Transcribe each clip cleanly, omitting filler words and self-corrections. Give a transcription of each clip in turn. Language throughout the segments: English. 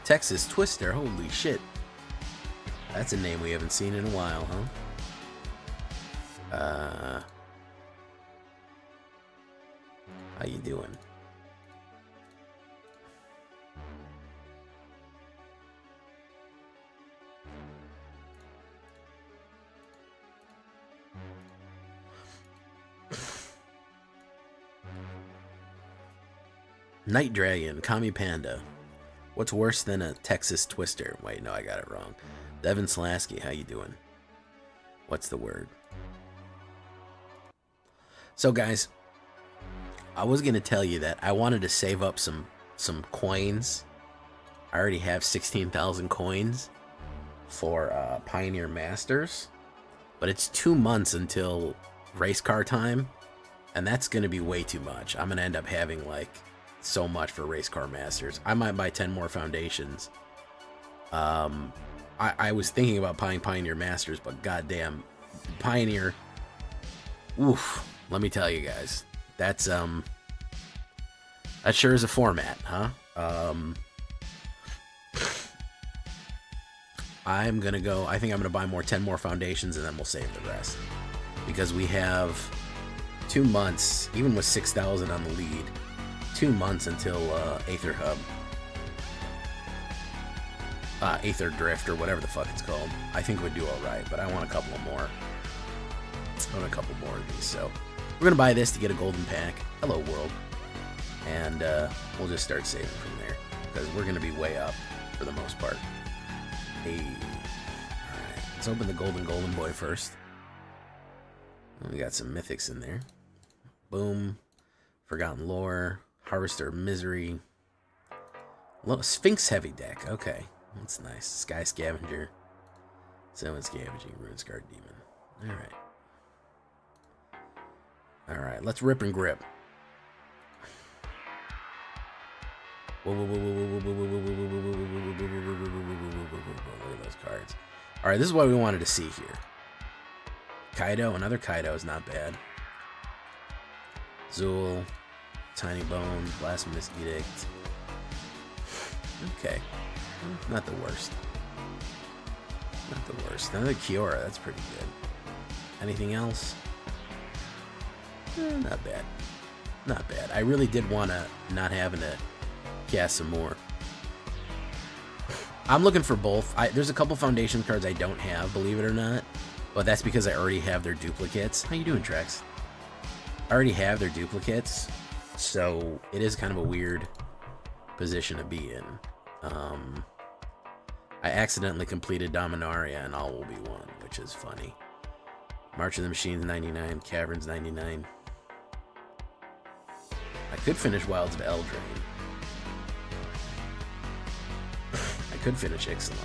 Texas Twister, holy shit. That's a name we haven't seen in a while, huh? How you doing? Night Dragon, Kami Panda. What's worse than a Texas Twister? Wait, no, I got it wrong. Devin Slasky, how you doing? What's the word? So, guys, I was going to tell you that I wanted to save up some coins. I already have 16,000 coins for Pioneer Masters. But it's 2 months until race car time. And that's going to be way too much. I'm going to end up having, like, so much for race car masters. I might buy 10 more foundations. I was thinking about buying Pioneer Masters, but goddamn, Pioneer. Oof. Let me tell you guys, that's that sure is a format, huh? I'm gonna go. I think I'm gonna buy 10 more foundations, and then we'll save the rest because we have 2 months, even with 6,000 on the lead. 2 months until AetherHub. Aether Drift, or whatever the fuck it's called. I think it would do alright, but I want a couple more. I want a couple more of these, so we're gonna buy this to get a golden pack. Hello, world. And we'll just start saving from there, because we're gonna be way up for the most part. Hey. Alright, let's open the golden boy first. We got some mythics in there. Boom. Forgotten Lore. Harvester of Misery. Little Sphinx heavy deck. Okay. That's nice. Sky Scavenger. Seven Scavenging. Rune Scarred Demon. Alright. Alright. Let's rip and grip. Whoa, whoa, whoa, whoa, whoa, whoa, whoa, whoa, whoa, whoa, whoa, look at those cards. Alright, this is what we wanted to see here. Kaido. Another Kaido is not bad. Zool. Tiny Bones, Blasphemous Edict. Okay. Not the worst. Not the worst. Another Kiora, that's pretty good. Anything else? Not bad. Not bad. I really did want to not having to cast some more. I'm looking for both. There's a couple foundation cards I don't have, believe it or not. But that's because I already have their duplicates. How you doing, Trex? I already have their duplicates. So it is kind of a weird position to be in. I accidentally completed Dominaria and all will be one, which is funny. March of the Machines 99, Caverns 99. I could finish Wilds of Eldraine. I could finish Ixalan.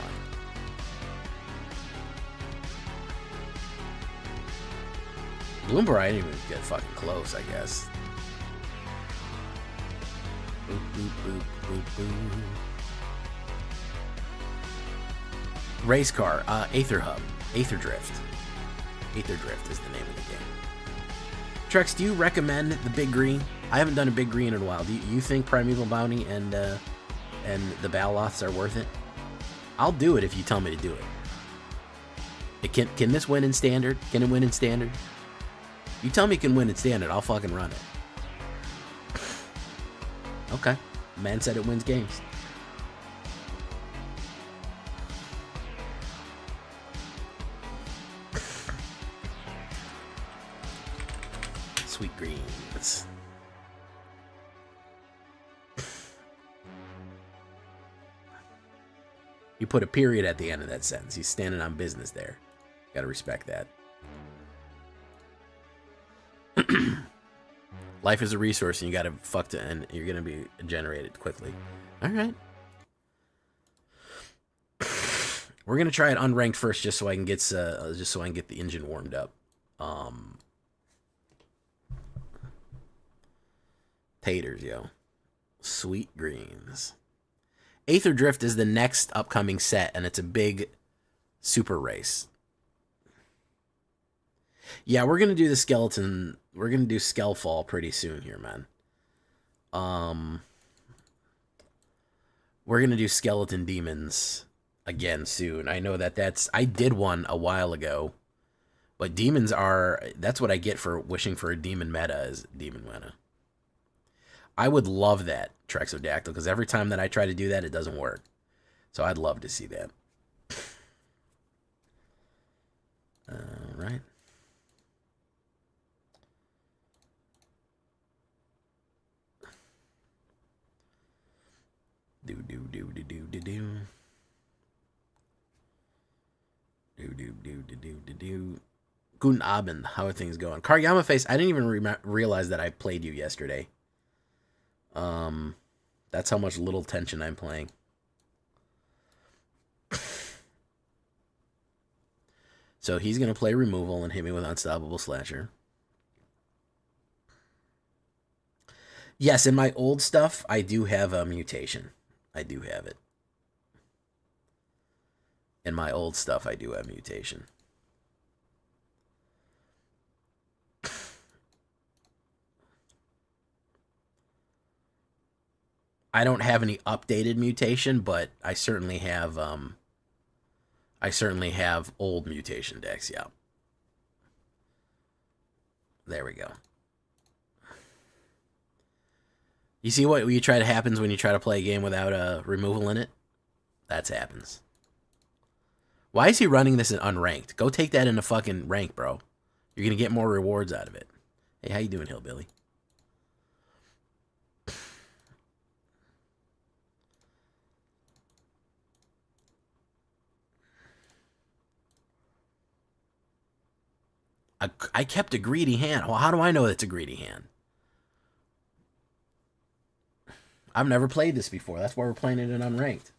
Bloomberg, I didn't even get fucking close, I guess. Boop, boop, boop, boop, boop. Race car, AetherHub, Aether Drift. Aether Drift is the name of the game. Trex, do you recommend the Big Green? I haven't done a Big Green in a while. Do you think Primeval Bounty and the Baloths are worth it? I'll do it if you tell me to do it. Can this win in Standard? Can it win in Standard? You tell me it can win in Standard, I'll fucking run it. Okay. Man said it wins games. Sweet greens. You put a period at the end of that sentence. He's standing on business there. Gotta respect that. Life is a resource, and you gotta fuck to, and you're gonna be generated quickly. All right. We're gonna try it unranked first, just so I can get the engine warmed up. Taters, yo. Sweet greens. Aether Drift is the next upcoming set, and it's a big super race. Yeah, we're gonna do the skeleton. We're gonna do Skellfall pretty soon here, man. We're gonna do skeleton demons again soon. I know I did one a while ago, but demons that's what I get for wishing for a demon meta is demon meta. I would love that, Trexodactyl, because every time that I try to do that, it doesn't work. So I'd love to see that. All right. Do. Guten Abend. How are things going? Karyama Face, I didn't even realize that I played you yesterday. That's how much little tension I'm playing. So he's going to play removal and hit me with Unstoppable Slasher. Yes, in my old stuff, I do have a mutation. I do have it. In my old stuff, I do have mutation. I don't have any updated mutation, but I certainly have old mutation decks, yeah. There we go. You see what happens when you try to play a game without a removal in it? That happens. Why is he running this in unranked? Go take that into fucking rank, bro. You're gonna get more rewards out of it. Hey, how you doing, Hillbilly? I kept a greedy hand. Well, how do I know it's a greedy hand? I've never played this before. That's why we're playing it in unranked.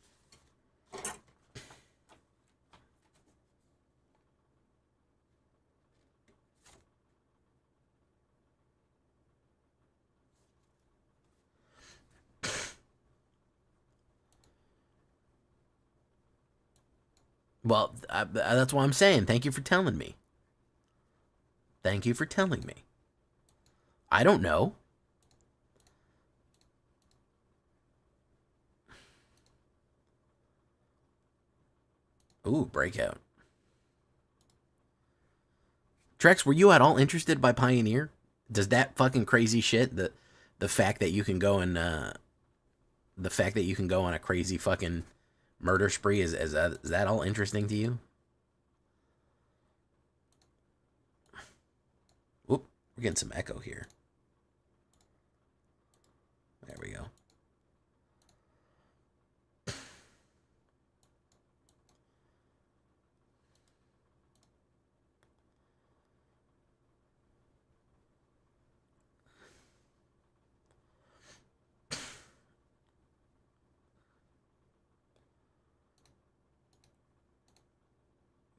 Well, that's what I'm saying. Thank you for telling me. Thank you for telling me. I don't know. Ooh, breakout. Trex, were you at all interested by Pioneer? Does that fucking crazy shit, the fact that you can go and the fact that you can go on a crazy fucking murder spree, is that all interesting to you? Oop, we're getting some echo here. There we go.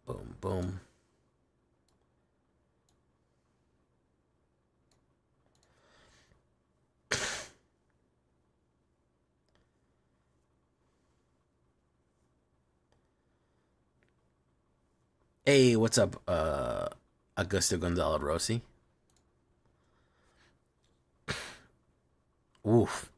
Boom, boom. Hey, what's up, Augusto Gonzalo Rossi? Oof.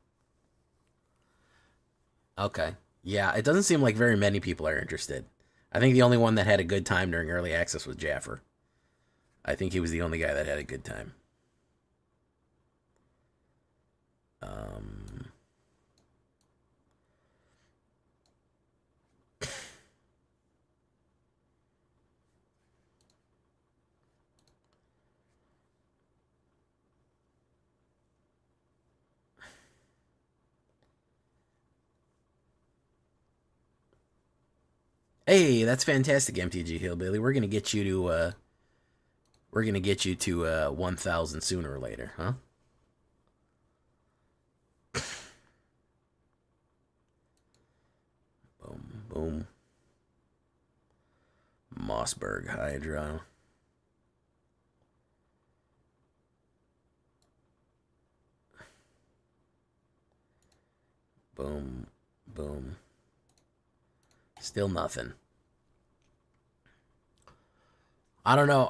Okay. Yeah, it doesn't seem like very many people are interested. I think the only one that had a good time during early access was Jaffer. I think he was the only guy that had a good time. Um, hey, that's fantastic, MTG Hillbilly. We're gonna get you to 1,000 sooner or later, huh? Boom, boom. Mossberg Hydra. Boom, boom. Still nothing. I don't know.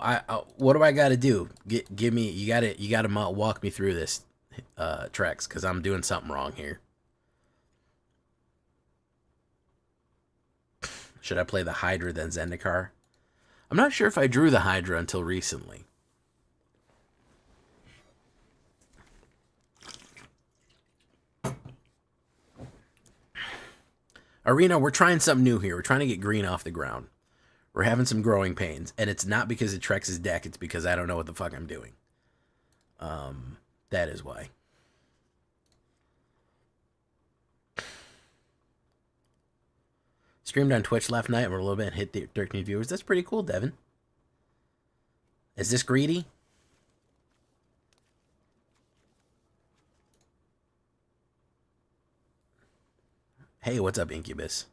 What do I got to do? Give me. You got to walk me through this, Trex, because I'm doing something wrong here. Should I play the Hydra then Zendikar? I'm not sure if I drew the Hydra until recently. Arena, we're trying something new here. We're trying to get green off the ground. We're having some growing pains, and it's not because of Trex's deck. It's because I don't know what the fuck I'm doing. That is why. Streamed on Twitch last night. We're a little bit hit 13 viewers. That's pretty cool, Devin. Is this greedy? Hey, what's up, Incubus?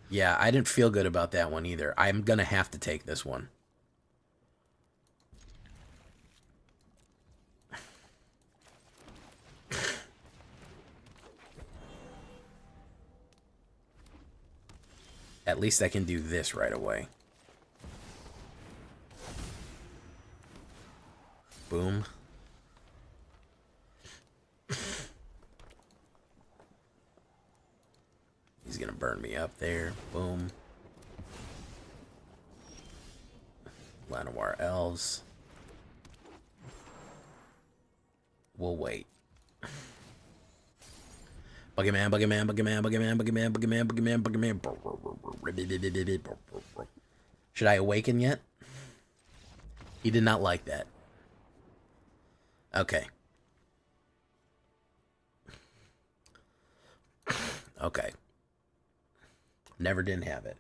Yeah, I didn't feel good about that one either. I'm going to have to take this one. At least I can do this right away. Boom. He's gonna burn me up there. Boom. Llanowar elves. We'll wait. Boogeyman, boogeyman, boogeyman, boogeyman, boogeyman, boogeyman, boogeyman, boogeyman. Should I awaken yet? He did not like that. Okay. Okay. Never didn't have it.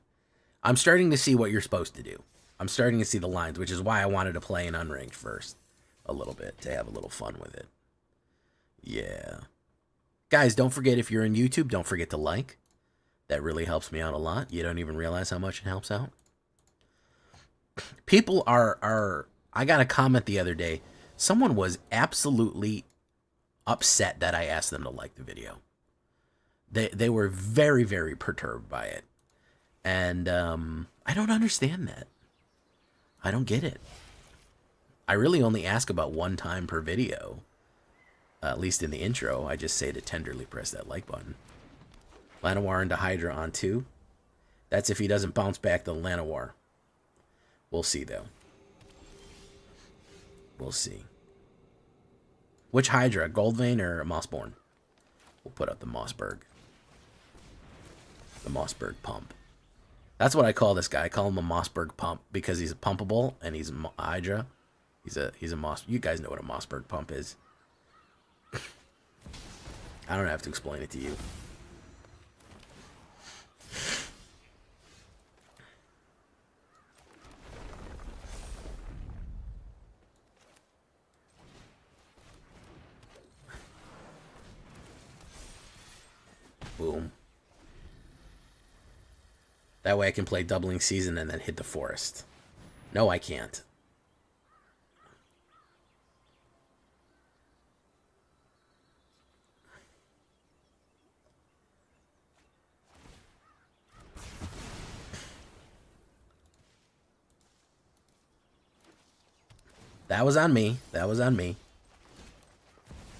I'm starting to see what you're supposed to do. I'm starting to see the lines, which is why I wanted to play in unranked first. A little bit, to have a little fun with it. Yeah. Guys, don't forget, if you're on YouTube, don't forget to like. That really helps me out a lot. You don't even realize how much it helps out. People are I got a comment the other day. Someone was absolutely upset that I asked them to like the video. They were very, very perturbed by it. And I don't understand that. I don't get it. I really only ask about one time per video. At least in the intro, I just say to tenderly press that like button. Llanowar into Hydra on 2. That's if he doesn't bounce back the Llanowar. We'll see, though. We'll see. Which Hydra? Goldvein or Mossborn? We'll put up the Mossberg. The Mossberg pump. That's what I call this guy. I call him a Mossberg pump because he's pumpable and he's a Hydra. He's a Moss. You guys know what a Mossberg pump is. I don't have to explain it to you. Boom. That way I can play Doubling Season and then hit the forest. No, I can't. That was on me. That was on me.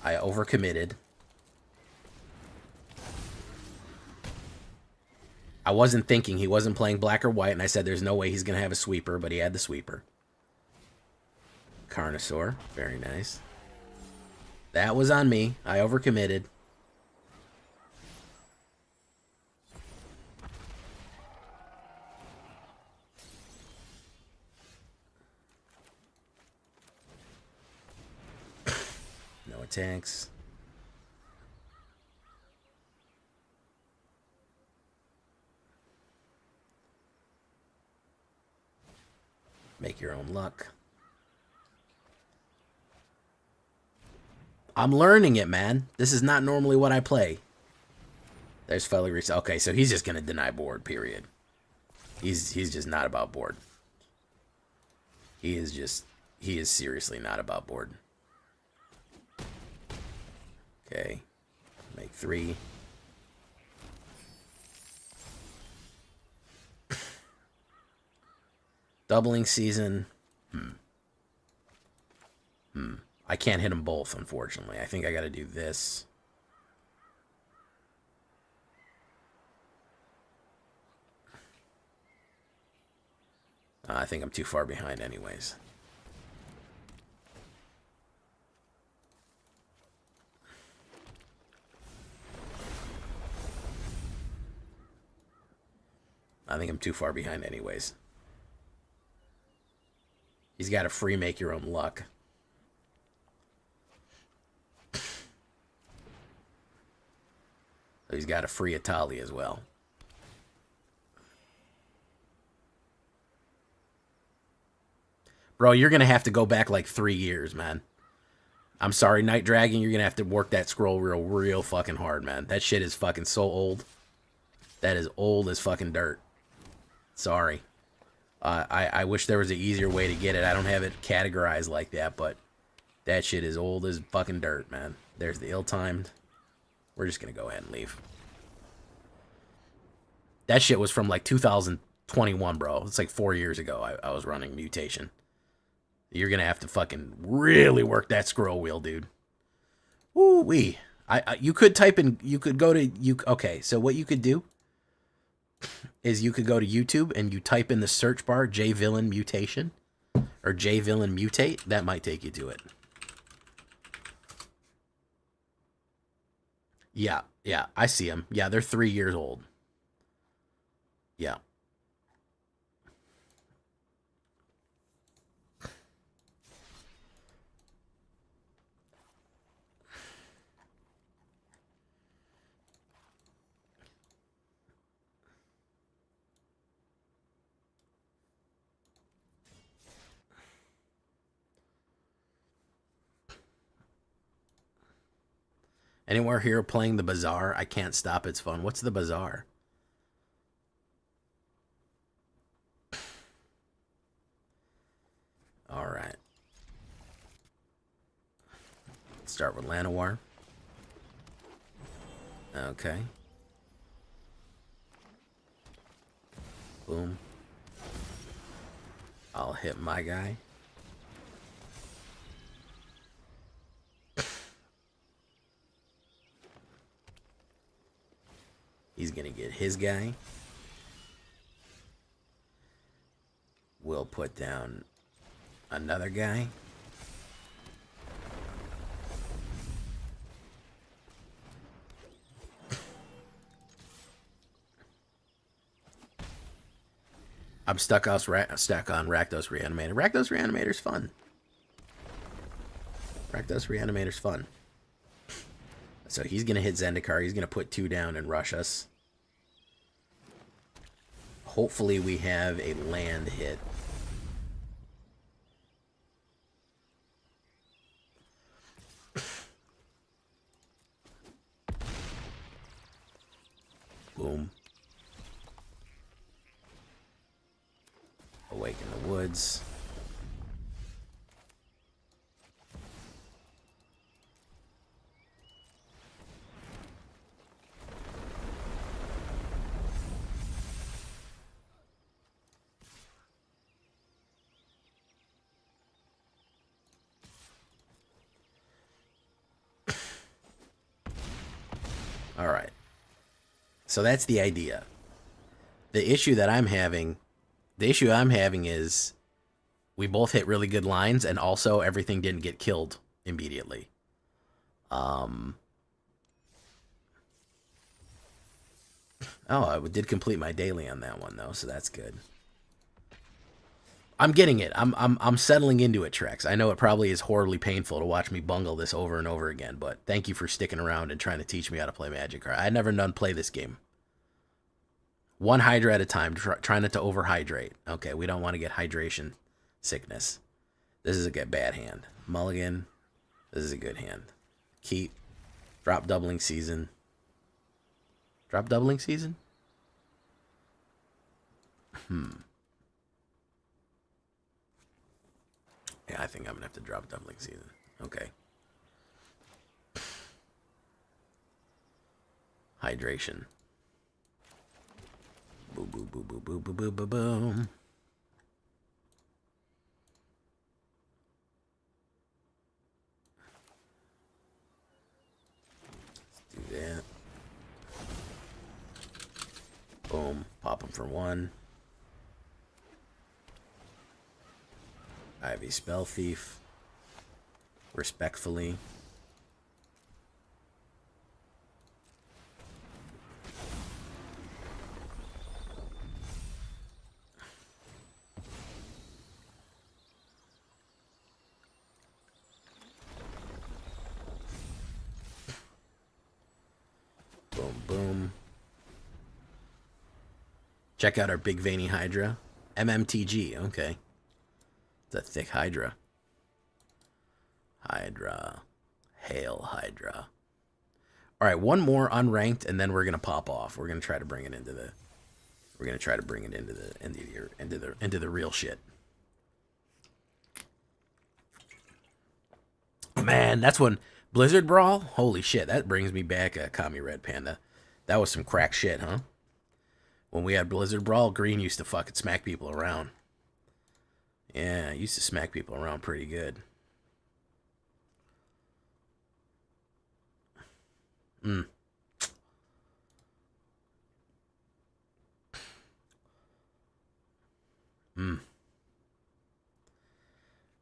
I overcommitted. I wasn't thinking. He wasn't playing black or white, and I said there's no way he's going to have a sweeper, but he had the sweeper. Carnosaur. Very nice. That was on me. I overcommitted. No attacks. Make your own luck. I'm learning it, man. This is not normally what I play. There's Felix. Okay, so he's just going to deny board, period. He's just not about board. He is seriously not about board. Okay. Make 3. Doubling Season. I can't hit them both, unfortunately. I think I got to do this. I think I'm too far behind anyways. I think I'm too far behind anyways. He's got a free make your own luck. He's got a free Itali as well. Bro, you're going to have to go back like 3 years, man. I'm sorry, Night Dragon, you're going to have to work that scroll wheel real fucking hard, man. That shit is fucking so old. That is old as fucking dirt. Sorry. I wish there was an easier way to get it. I don't have it categorized like that, but that shit is old as fucking dirt, man. There's the ill-timed. We're just going to go ahead and leave. That shit was from like 2021, bro. It's like 4 years ago I was running Mutation. You're going to have to fucking really work that scroll wheel, dude. Woo-wee. You could type in, you could go to, okay, so what you could do is you could go to YouTube and you type in the search bar Villain Mutation or Villain Mutate. That might take you to it. Yeah, I see them. Yeah, they're 3 years old. Yeah. Anywhere here playing the Bazaar? I can't stop. It's fun. What's the Bazaar? All right. Let's start with Llanowar. Okay. Boom. I'll hit my guy. He's going to get his guy. We'll put down another guy. I'm stuck on Rakdos Reanimator. Rakdos Reanimator's fun. Rakdos Reanimator's fun. So he's going to hit Zendikar. He's going to put 2 down and rush us. Hopefully we have a land hit. Boom. Awaken the Woods. All right. So that's the idea. The issue I'm having is we both hit really good lines and also everything didn't get killed immediately. Oh, I did complete my daily on that one though, so that's good. I'm getting it. I'm settling into it, Trex. I know it probably is horribly painful to watch me bungle this over and over again, but thank you for sticking around and trying to teach me how to play Magic card. I never done play this game. One Hydra at a time, try not to overhydrate. Okay, we don't want to get hydration sickness. This is a bad hand. Mulligan. This is a good hand. Keep. Drop Doubling Season. Drop Doubling Season? Yeah, I think I'm going to have to drop Doubling Season. Okay. Hydration. Boom, boom, boom, boom, boom, boom, boom, boom, boom. Let's do that. Boom. Pop them for 1. Ivy Spell Thief. Respectfully. Boom, boom. Check out our big veiny Hydra. MMTG, okay. It's a thick Hydra. Hydra. Hail Hydra. Alright, one more unranked, and then we're gonna pop off. We're gonna try to bring it into the into the real shit. Man, that's when Blizzard Brawl? Holy shit, that brings me back, Kami Red Panda. That was some crack shit, huh? When we had Blizzard Brawl, Green used to fucking smack people around. Yeah, used to smack people around pretty good. I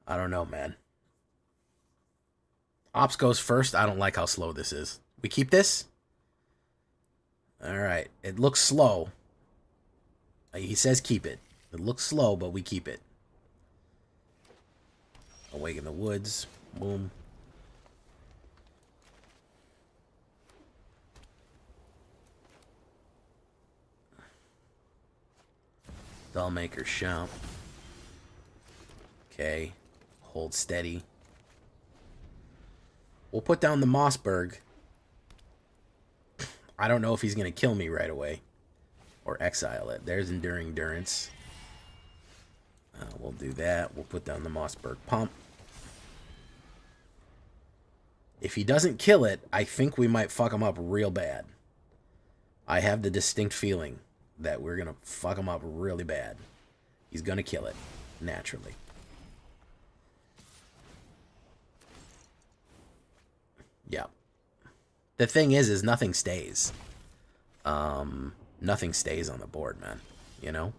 don't know, man. Ops goes first. I don't like how slow this is. We keep this? Alright. It looks slow. He says keep it. It looks slow, but we keep it. Awake in the Woods. Boom. Dollmaker Shop. Okay. Hold steady. We'll put down the Mossberg. I don't know if he's going to kill me right away. Or exile it. There's Enduring Durance. We'll do that. We'll put down the Mossberg Pump. If he doesn't kill it, I think we might fuck him up real bad. I have the distinct feeling that we're going to fuck him up really bad. He's going to kill it. Naturally. Yeah. The thing is nothing stays. Nothing stays on the board, man. You know?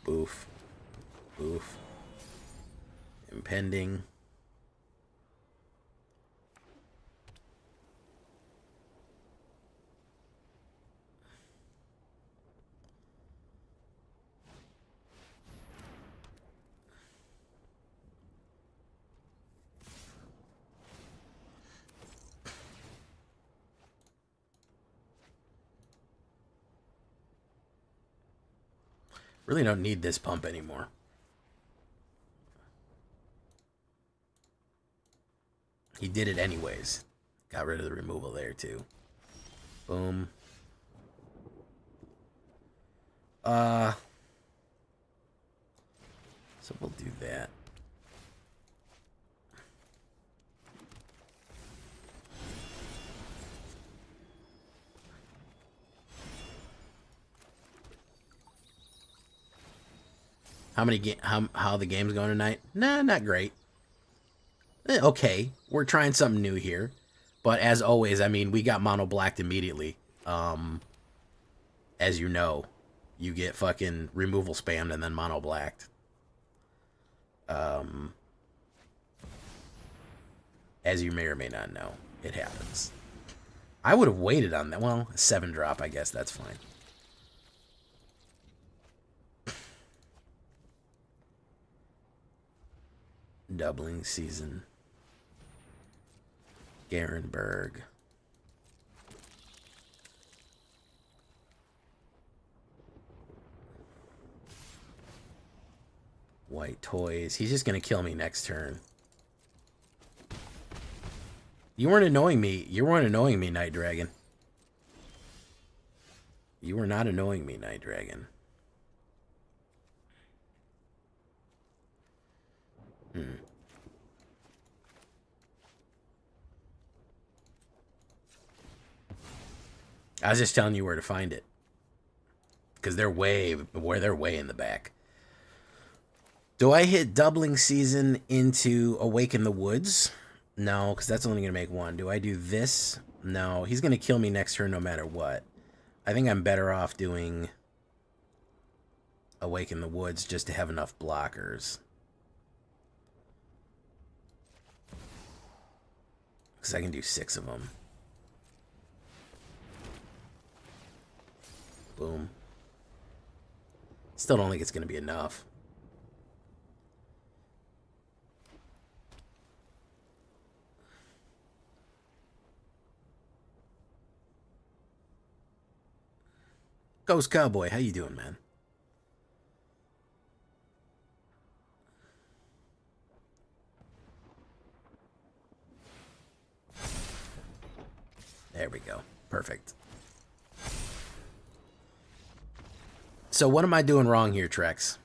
Boof. Boof. Impending. Really don't need this pump anymore. He did it anyways. Got rid of the removal there too. Boom. So we'll do that. How the game's going tonight? Nah, not great. Okay, we're trying something new here. But as always, I mean, we got mono blacked immediately. As you know, you get fucking removal spammed and then mono blacked. As you may or may not know, it happens. I would have waited on that. Well, a 7-drop, I guess that's fine. Doubling Season. Garenberg. White Toys. He's just going to kill me next turn. You weren't annoying me. You weren't annoying me, Night Dragon. You were not annoying me, Night Dragon. I was just telling you where to find it. Because they're way in the back. Do I hit doubling season into Awaken the Woods? No, because that's only going to make one. Do I do this? No, he's going to kill me next turn no matter what. I think I'm better off doing Awaken the Woods just to have enough blockers. Because I can do 6 of them. Boom. Still don't think it's going to be enough. Ghost Cowboy, how you doing, man? There we go. Perfect. So what am I doing wrong here, Trex?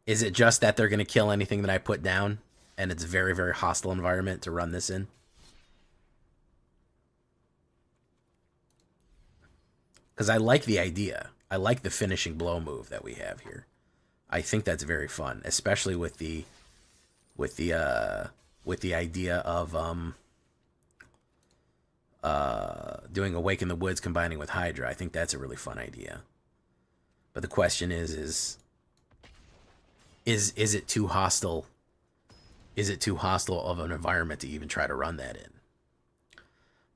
Is it just that they're going to kill anything that I put down, and it's a very, very hostile environment to run this in? Because I like the idea. I like the finishing blow move that we have here. I think that's very fun, especially with the idea of doing Awaken the Woods combining with Hydra. I think that's a really fun idea. But the question is it too hostile? Is it too hostile of an environment to even try to run that in?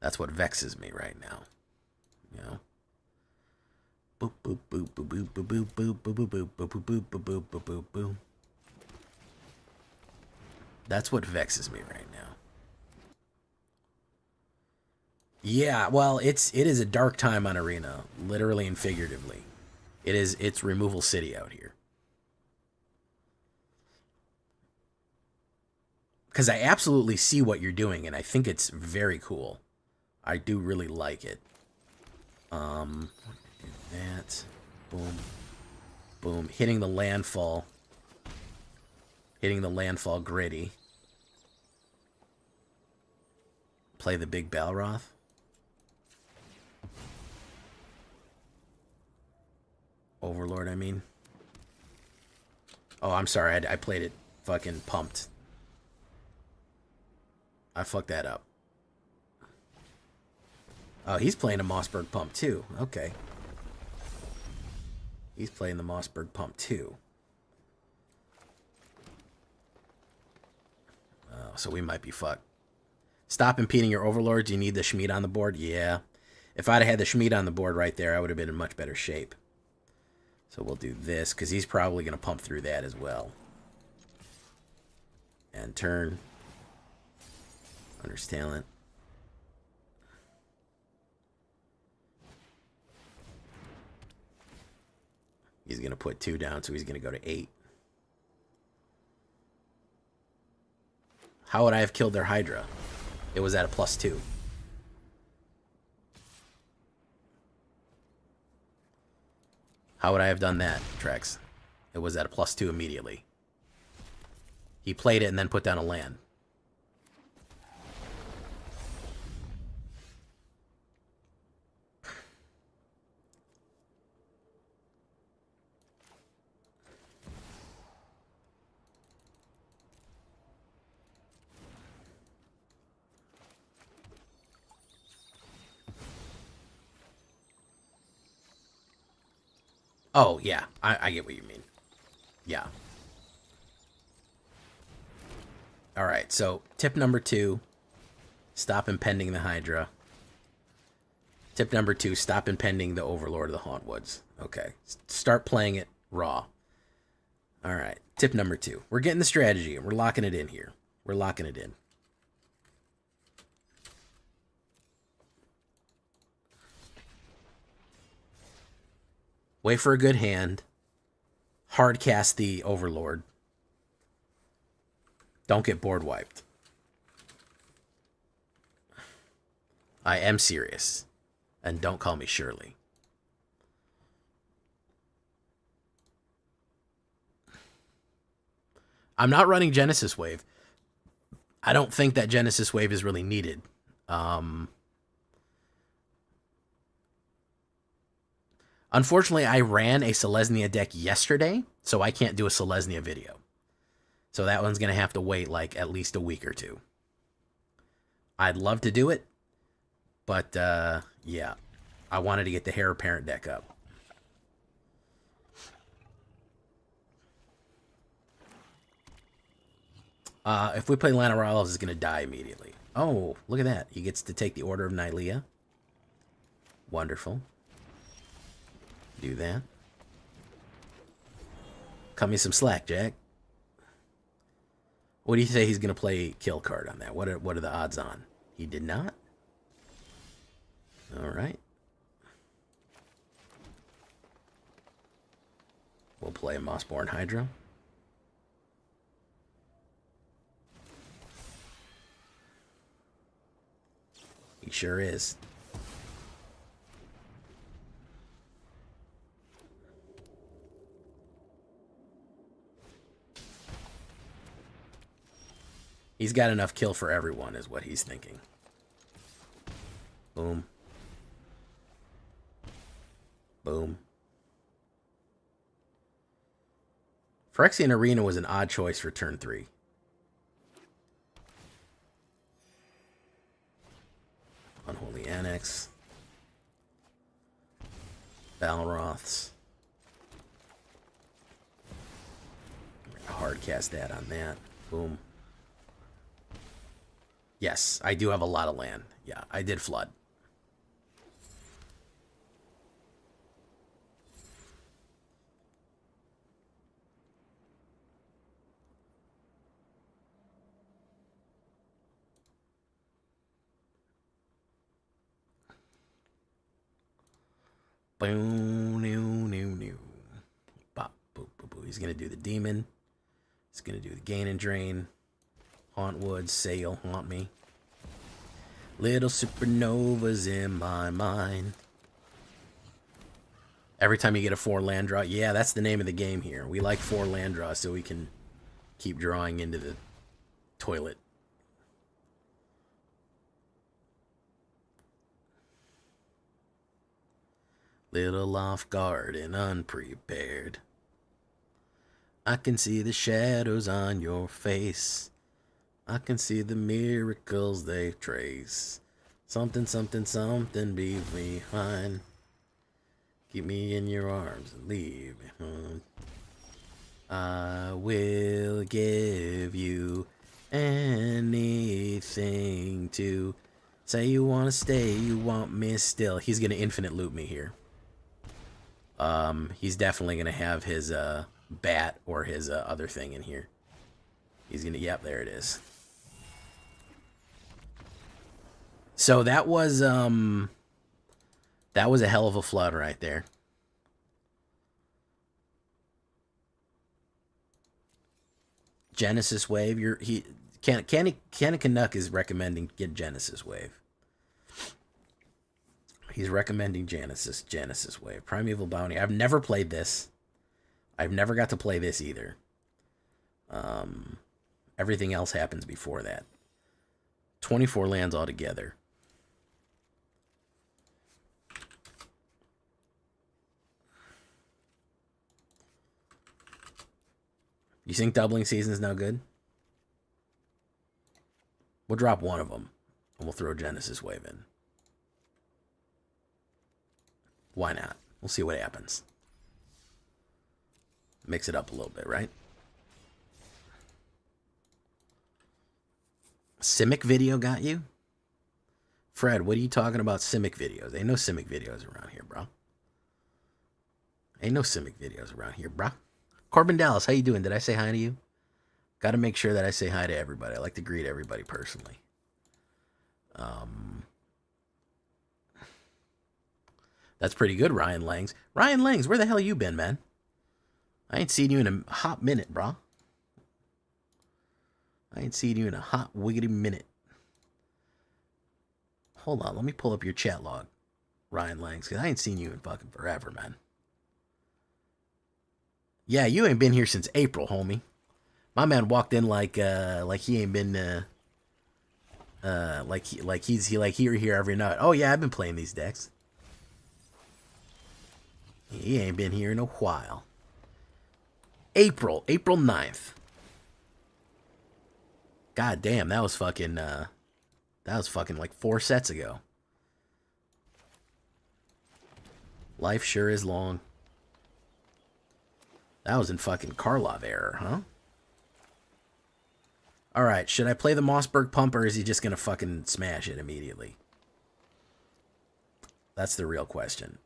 That's what vexes me right now. You know? Boop boop boop boop boop boop boop boop boop boop boop boop boop boop boop boop boop. That's what vexes me right now. Yeah, well, it is a dark time on Arena, literally and figuratively. It's removal city out here. Because I absolutely see what you're doing, and I think it's very cool. I do really like it. That. Boom. Boom. Hitting the landfall. Hitting the landfall gritty. Play the big Balroth. Overlord, I mean. Oh, I'm sorry. I played it fucking pumped. I fucked that up. Oh, he's playing a Mossberg pump too. Okay. He's playing the Mossberg pump too. Oh, so we might be fucked. Stop impeding your overlords. You need the Schmied on the board? Yeah. If I'd have had the Schmied on the board right there, I would have been in much better shape. So we'll do this, because he's probably going to pump through that as well. And turn. Hunter's Talent. He's going to put 2 down, so he's going to go to 8. How would I have killed their Hydra? It was at a +2. How would I have done that, Trex? It was at a +2 immediately. He played it and then put down a land. Oh, yeah. I get what you mean. Yeah. Alright, so tip number 2, stop impending the Hydra. Tip number 2, stop impending the Overlord of the Hauntwoods. Okay. Start playing it raw. Alright, tip number 2. We're getting the strategy. We're locking it in here. We're locking it in. Wait for a good hand. Hard cast the Overlord. Don't get board wiped. I am serious. And don't call me Shirley. I'm not running Genesis Wave. I don't think that Genesis Wave is really needed. Unfortunately, I ran a Selesnya deck yesterday, So I can't do a Selesnya video. So that one's going to have to wait like at least a week or two. I'd love to do it, but yeah, I wanted to get the Heir Apparent deck up. If we play Llanowar, is going to die immediately. Oh, look at that. He gets to take the Order of Nylea. Wonderful. Do that. Cut me some slack, Jack. What do you say he's going to play kill card on that? What are the odds on? He did not? All right. We'll play a Mossborn Hydra. He sure is. He's got enough kill for everyone, is what he's thinking. Boom. Boom. Phyrexian Arena was an odd choice for turn 3. Unholy Annex. Balroths. Hard cast that on that. Boom. Yes, I do have a lot of land. Yeah, I did flood. Boom, new, new, new. Bop, boop, boop, boop. He's gonna do the demon. He's gonna do the gain and drain. Haunt Woods, say you'll haunt me. Little supernovas in my mind. Every time you get a 4 land draw, yeah, that's the name of the game here. We like 4 land draws so we can keep drawing into the toilet. Little off guard and unprepared. I can see the shadows on your face. I can see the miracles they trace. Something, something, something leave me behind. Keep me in your arms and leave me behind. I will give you anything to say you want to stay, you want me still. He's going to infinite loop me here. He's definitely going to have his bat or his other thing in here. He's going to, yep, there it is. So that was a hell of a flood right there. Genesis Wave, Canny Canuck is recommending get Genesis Wave. He's recommending Genesis Wave. Primeval Bounty. I've never played this. I've never got to play this either. Everything else happens before that. 24 lands altogether. You think doubling season is now good? We'll drop one of them, and we'll throw Genesis Wave in. Why not? We'll see what happens. Mix it up a little bit, right? Simic video got you? Fred, what are you talking about Simic videos? Ain't no Simic videos around here, bro. Ain't no Simic videos around here, bro. Corbin Dallas, how you doing? Did I say hi to you? Got to make sure that I say hi to everybody. I like to greet everybody personally. That's pretty good, Ryan Langs. Ryan Langs, where the hell you been, man? I ain't seen you in a hot minute, bro. I ain't seen you in a hot wiggity minute. Hold on, let me pull up your chat log, Ryan Langs, because I ain't seen you in fucking forever, man. Yeah, you ain't been here since April, homie. My man walked in like he ain't been like he's here every night. Oh yeah, I've been playing these decks. He ain't been here in a while. April 9th. God damn, that was fucking like 4 sets ago. Life sure is long. That was in fucking Karlov error, huh? Alright, should I play the Mossberg pump, or is he just gonna fucking smash it immediately? That's the real question.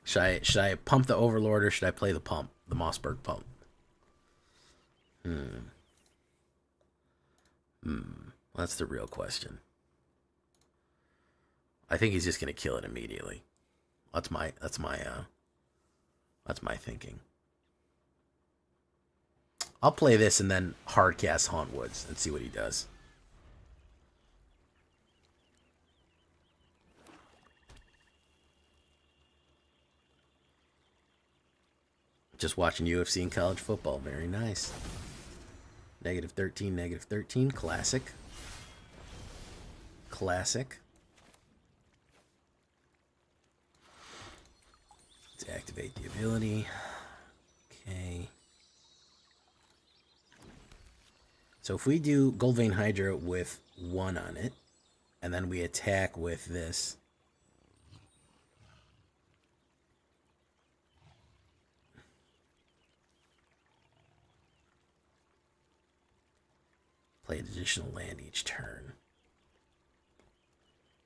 Should I pump the Overlord, or should I play the pump, the Mossberg pump? That's the real question. I think he's just gonna kill it immediately. That's my thinking. I'll play this and then hardcast Haunt Woods and see what he does. Just watching UFC and college football. Very nice. -13, -13. Classic. Classic. Let's activate the ability. Okay. So if we do Goldvein Hydra with 1 on it, and then we attack with this, play an additional land each turn.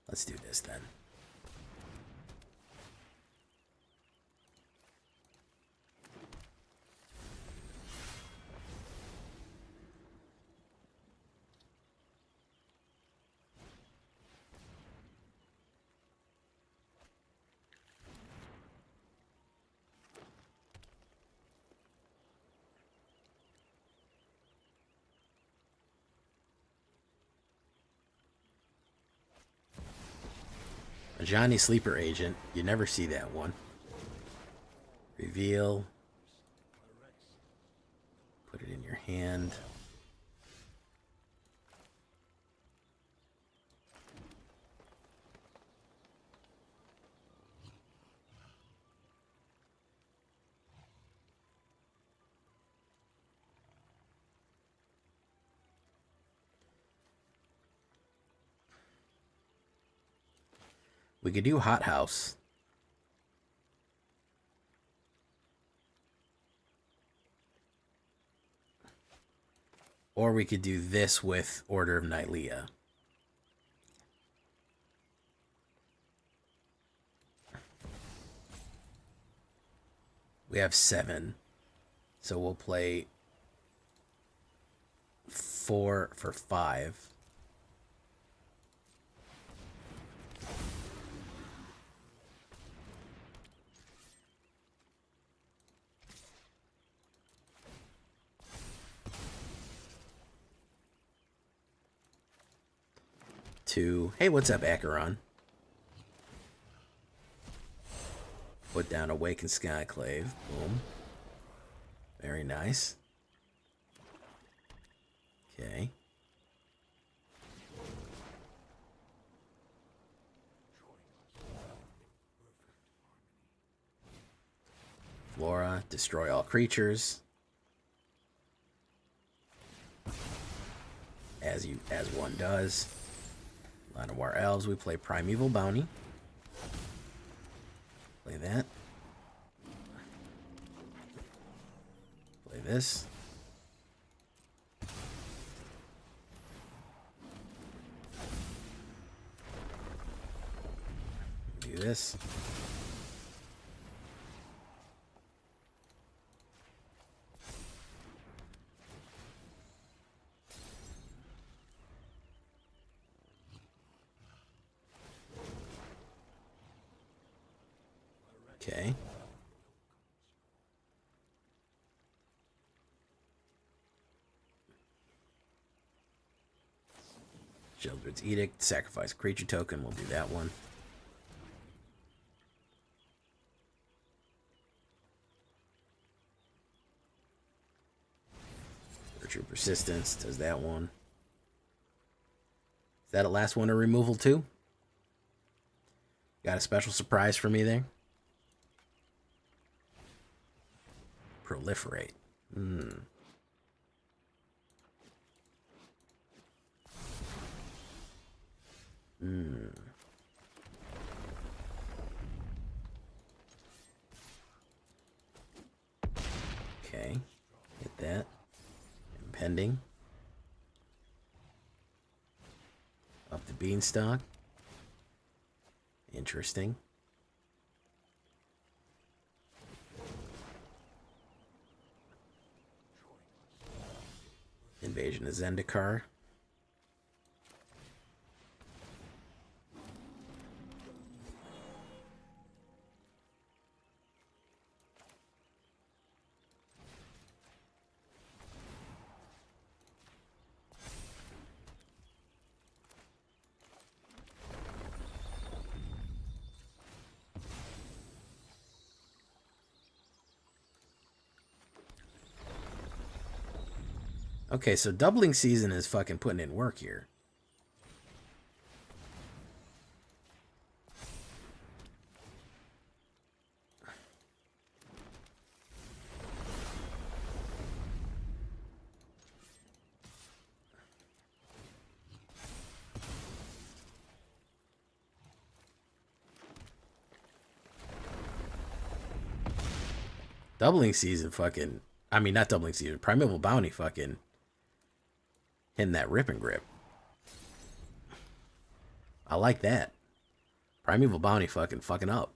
Let's do this then. A Johnny Sleeper Agent. You never see that one. Reveal. Put it in your hand. We could do Hothouse. Or we could do this with Order of Nylea. We have 7. So we'll play 4 for 5. Hey, what's up, Acheron? Put down Awakened Skyclave. Boom. Very nice. Okay. Flora, destroy all creatures. As one does. Llanowar Elves, we play Primeval Bounty. Play that. Play this. Do this. Okay. Sheldred's Edict, sacrifice creature token, we'll do that one. Virtue Persistence, does that one. that a last one or removal too? Got a special surprise for me there? Proliferate. Okay. Hit that. Impending. Up the beanstalk. Interesting. Invasion of Zendikar. Okay, so doubling season is fucking putting in work here. Doubling season fucking... I mean, not doubling season. Primeval Bounty fucking... hitting that rip and grip. I like that. Primeval Bounty fucking up.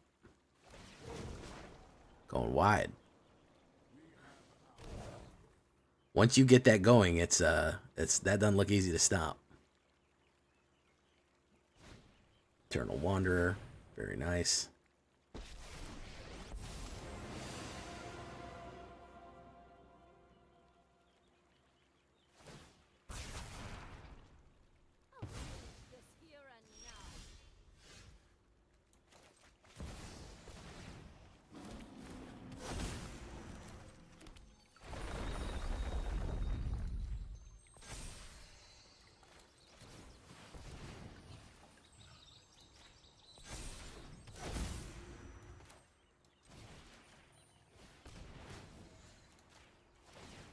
Going wide. Once you get that going, it's that doesn't look easy to stop. Eternal Wanderer, very nice.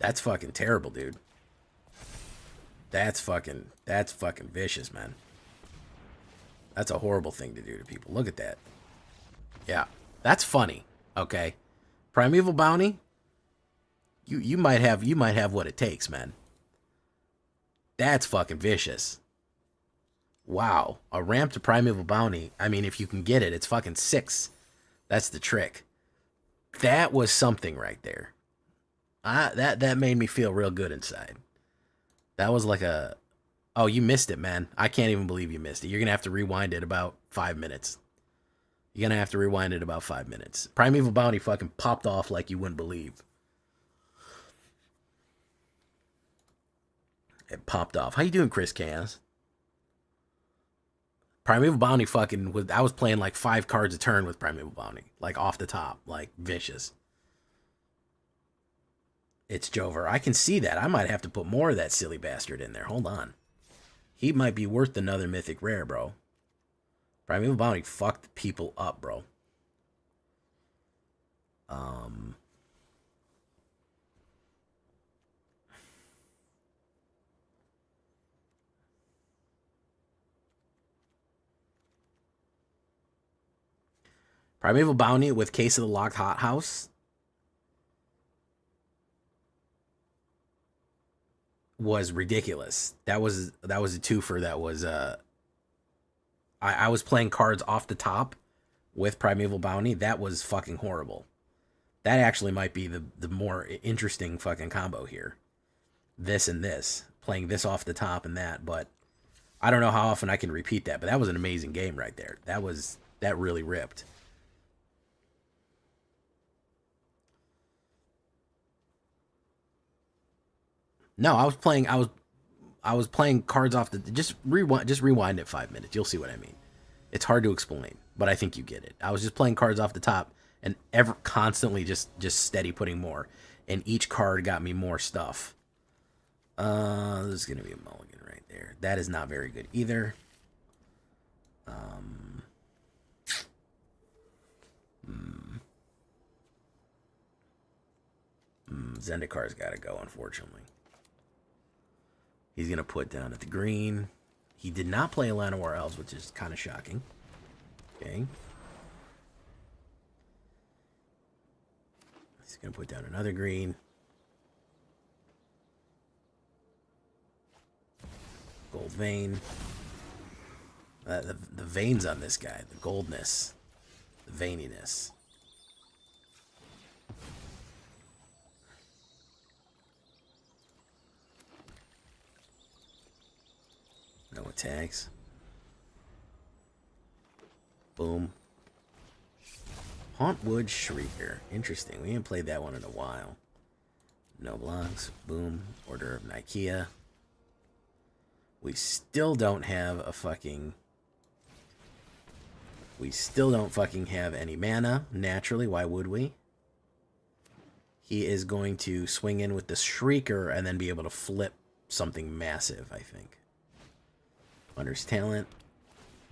That's fucking terrible, dude. That's fucking vicious, man. That's a horrible thing to do to people. Look at that. Yeah, that's funny. Okay, Primeval Bounty. You might have what it takes, man. That's fucking vicious. Wow, a ramp to Primeval Bounty. I mean, if you can get it, it's fucking 6. That's the trick. That was something right there. That made me feel real good inside. That was like a... Oh, you missed it, man. I can't even believe you missed it. You're going to have to rewind it about 5 minutes. You're going to have to rewind it about 5 minutes. Primeval Bounty fucking popped off like you wouldn't believe. It popped off. How you doing, Chris Cass? Primeval Bounty fucking... I was playing like 5 cards a turn with Primeval Bounty. Like off the top. Like vicious. It's Jover. I can see that. I might have to put more of that silly bastard in there. Hold on. He might be worth another mythic rare, bro. Primeval Bounty fucked people up, bro. Primeval Bounty with Case of the Locked Hothouse was ridiculous. That was a twofer. That was I was playing cards off the top with Primeval Bounty. That was fucking horrible. That actually might be the more interesting fucking combo here. This and this. Playing this off the top and that, but I don't know how often I can repeat that, but that was an amazing game right there. That really ripped. No, I was playing cards off the... Just rewind it 5 minutes. You'll see what I mean. It's hard to explain, but I think you get it. I was just playing cards off the top and constantly just steady putting more. And each card got me more stuff. This is going to be a mulligan right there. there. That is not very good either. Zendikar's got to go, unfortunately. He's going to put down at the green. He did not play a Llanowar Elves, which is kind of shocking. Okay. He's going to put down another green. Gold vein. The veins on this guy. The goldness. The veininess. No attacks. Boom. Hauntwood Shrieker. Interesting. We haven't played that one in a while. No blocks. Boom. Order of Nikea. We still don't have a fucking... We still don't fucking have any mana, naturally. Why would we? He is going to swing in with the Shrieker and then be able to flip something massive, I think. Hunter's Talent.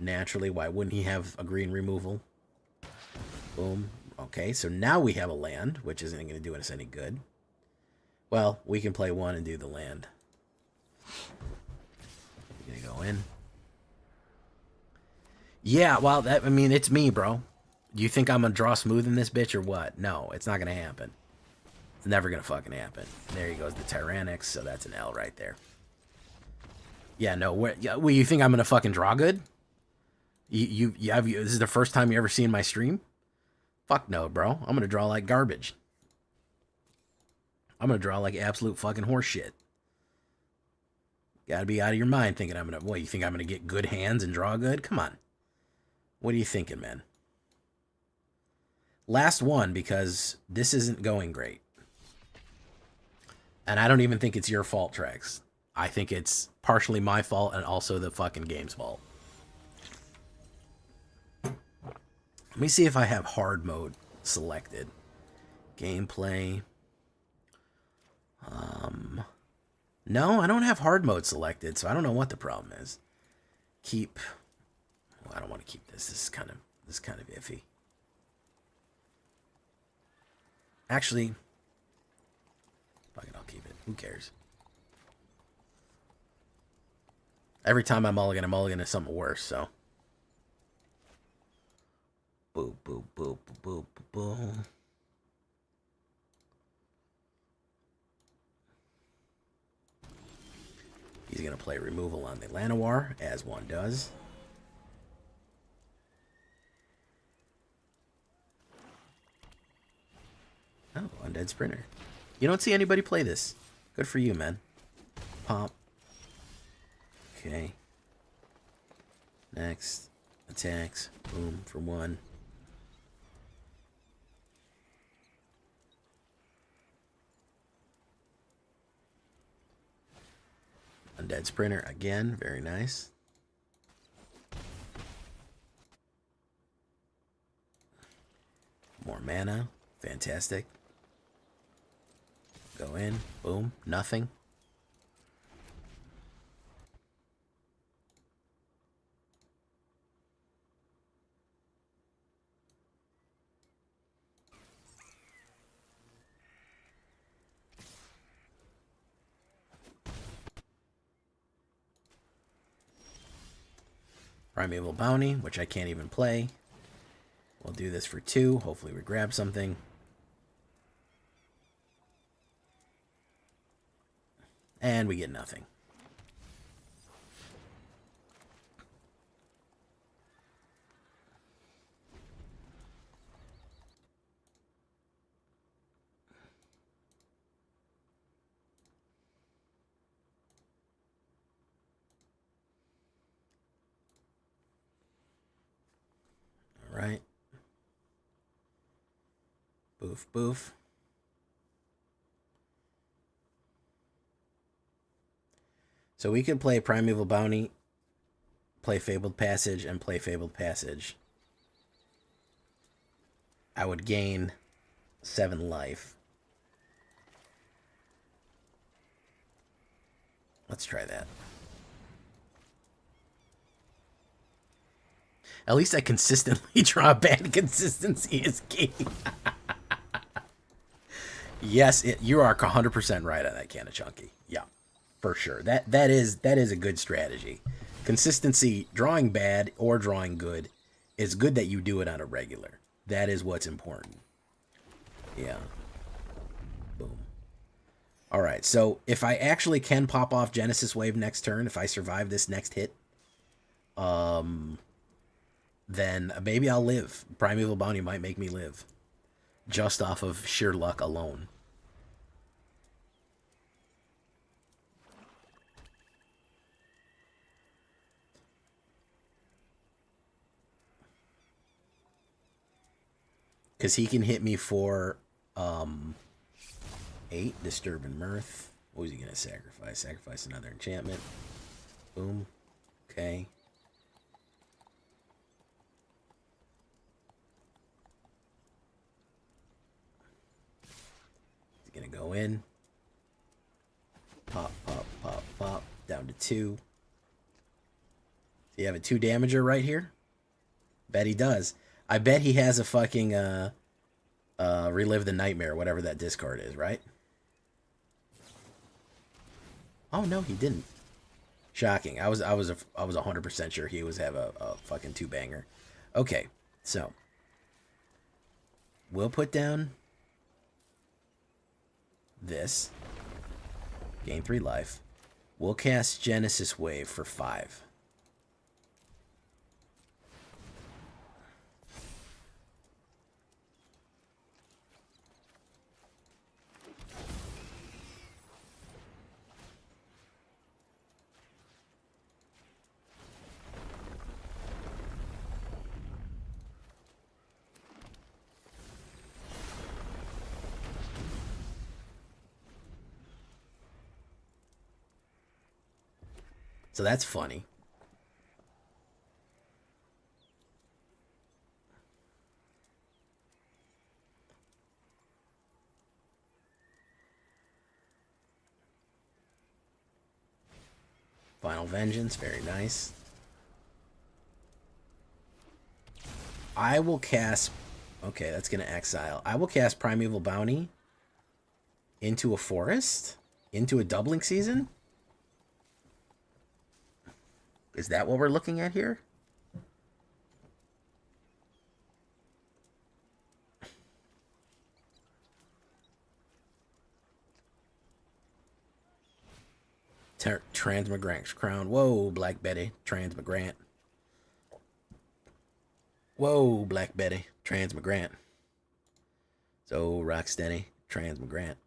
Naturally, why wouldn't he have a green removal? Boom. Okay, so now we have a land, which isn't going to do us any good. Well, we can play one and do the land. You're going to go in. Yeah, well, that, I mean, it's me, bro. Do you think I'm going to draw smooth in this bitch or what? No, it's not going to happen. It's never going to fucking happen. There he goes, the Tyrannics, so that's an L right there. Yeah, no, well, you think I'm going to fucking draw good? This is the first time you ever seen my stream? Fuck no, bro. I'm going to draw like garbage. I'm going to draw like absolute fucking horse shit. Gotta be out of your mind thinking I'm going to... What, you think I'm going to get good hands and draw good? Come on. What are you thinking, man? Last one, because this isn't going great. And I don't even think it's your fault, Trex. I think it's partially my fault and also the fucking game's fault. Let me see if I have hard mode selected. Gameplay. No, I don't have hard mode selected, so I don't know what the problem is. Keep. Well, I don't want to keep this. This is kind of iffy. Actually, fuck it, I'll keep it. Who cares? Every time I'm mulligan is something worse, so. Boop, boop, boop, boop, boop, boop. He's going to play removal on the Llanowar, as one does. Oh, Undead Sprinter. You don't see anybody play this. Good for you, man. Pop. Okay. Next. Attacks. Boom, for one. Undead Sprinter again. Very nice. More mana. Fantastic. Go in. Boom. Nothing. Primeval Bounty, which I can't even play. We'll do this for 2. Hopefully we grab something. And we get nothing. All right. Boof, boof. So we could play Primeval Bounty, play Fabled Passage, and play Fabled Passage. I would gain 7 life. Let's try that. At least I consistently draw bad. Consistency is key. Yes, you are 100% right on that, can of Chunky. Yeah, for sure. That is a good strategy. Consistency, drawing bad or drawing good, it's good that you do it on a regular. That is what's important. Yeah. Boom. All right. So if I actually can pop off Genesis Wave next turn, if I survive this next hit, then maybe I'll live. Primeval Bounty might make me live, just off of sheer luck alone. Because he can hit me for 8, Disturb and Mirth. What was he going to sacrifice? Sacrifice another enchantment. Boom. Okay. He's going to go in. Pop, pop, pop, pop. Down to 2. Do you have a 2 damager right here? Bet he does. I bet he has a fucking Relive the Nightmare, whatever that discard is, right? Oh no, he didn't. Shocking. I was 100% sure he was have a fucking 2-banger. Okay, so we'll put down this. Gain 3 life. We'll cast Genesis Wave for 5. So that's funny. Final Vengeance, very nice. I will cast... Okay, that's going to exile. I will cast Primeval Bounty into a forest? Into a doubling season? Is that what we're looking at here? Transmigrant's Crown. Whoa, Black Betty. Transmigrant. Whoa, Black Betty. Transmigrant. So, Rocksteady. Transmigrant.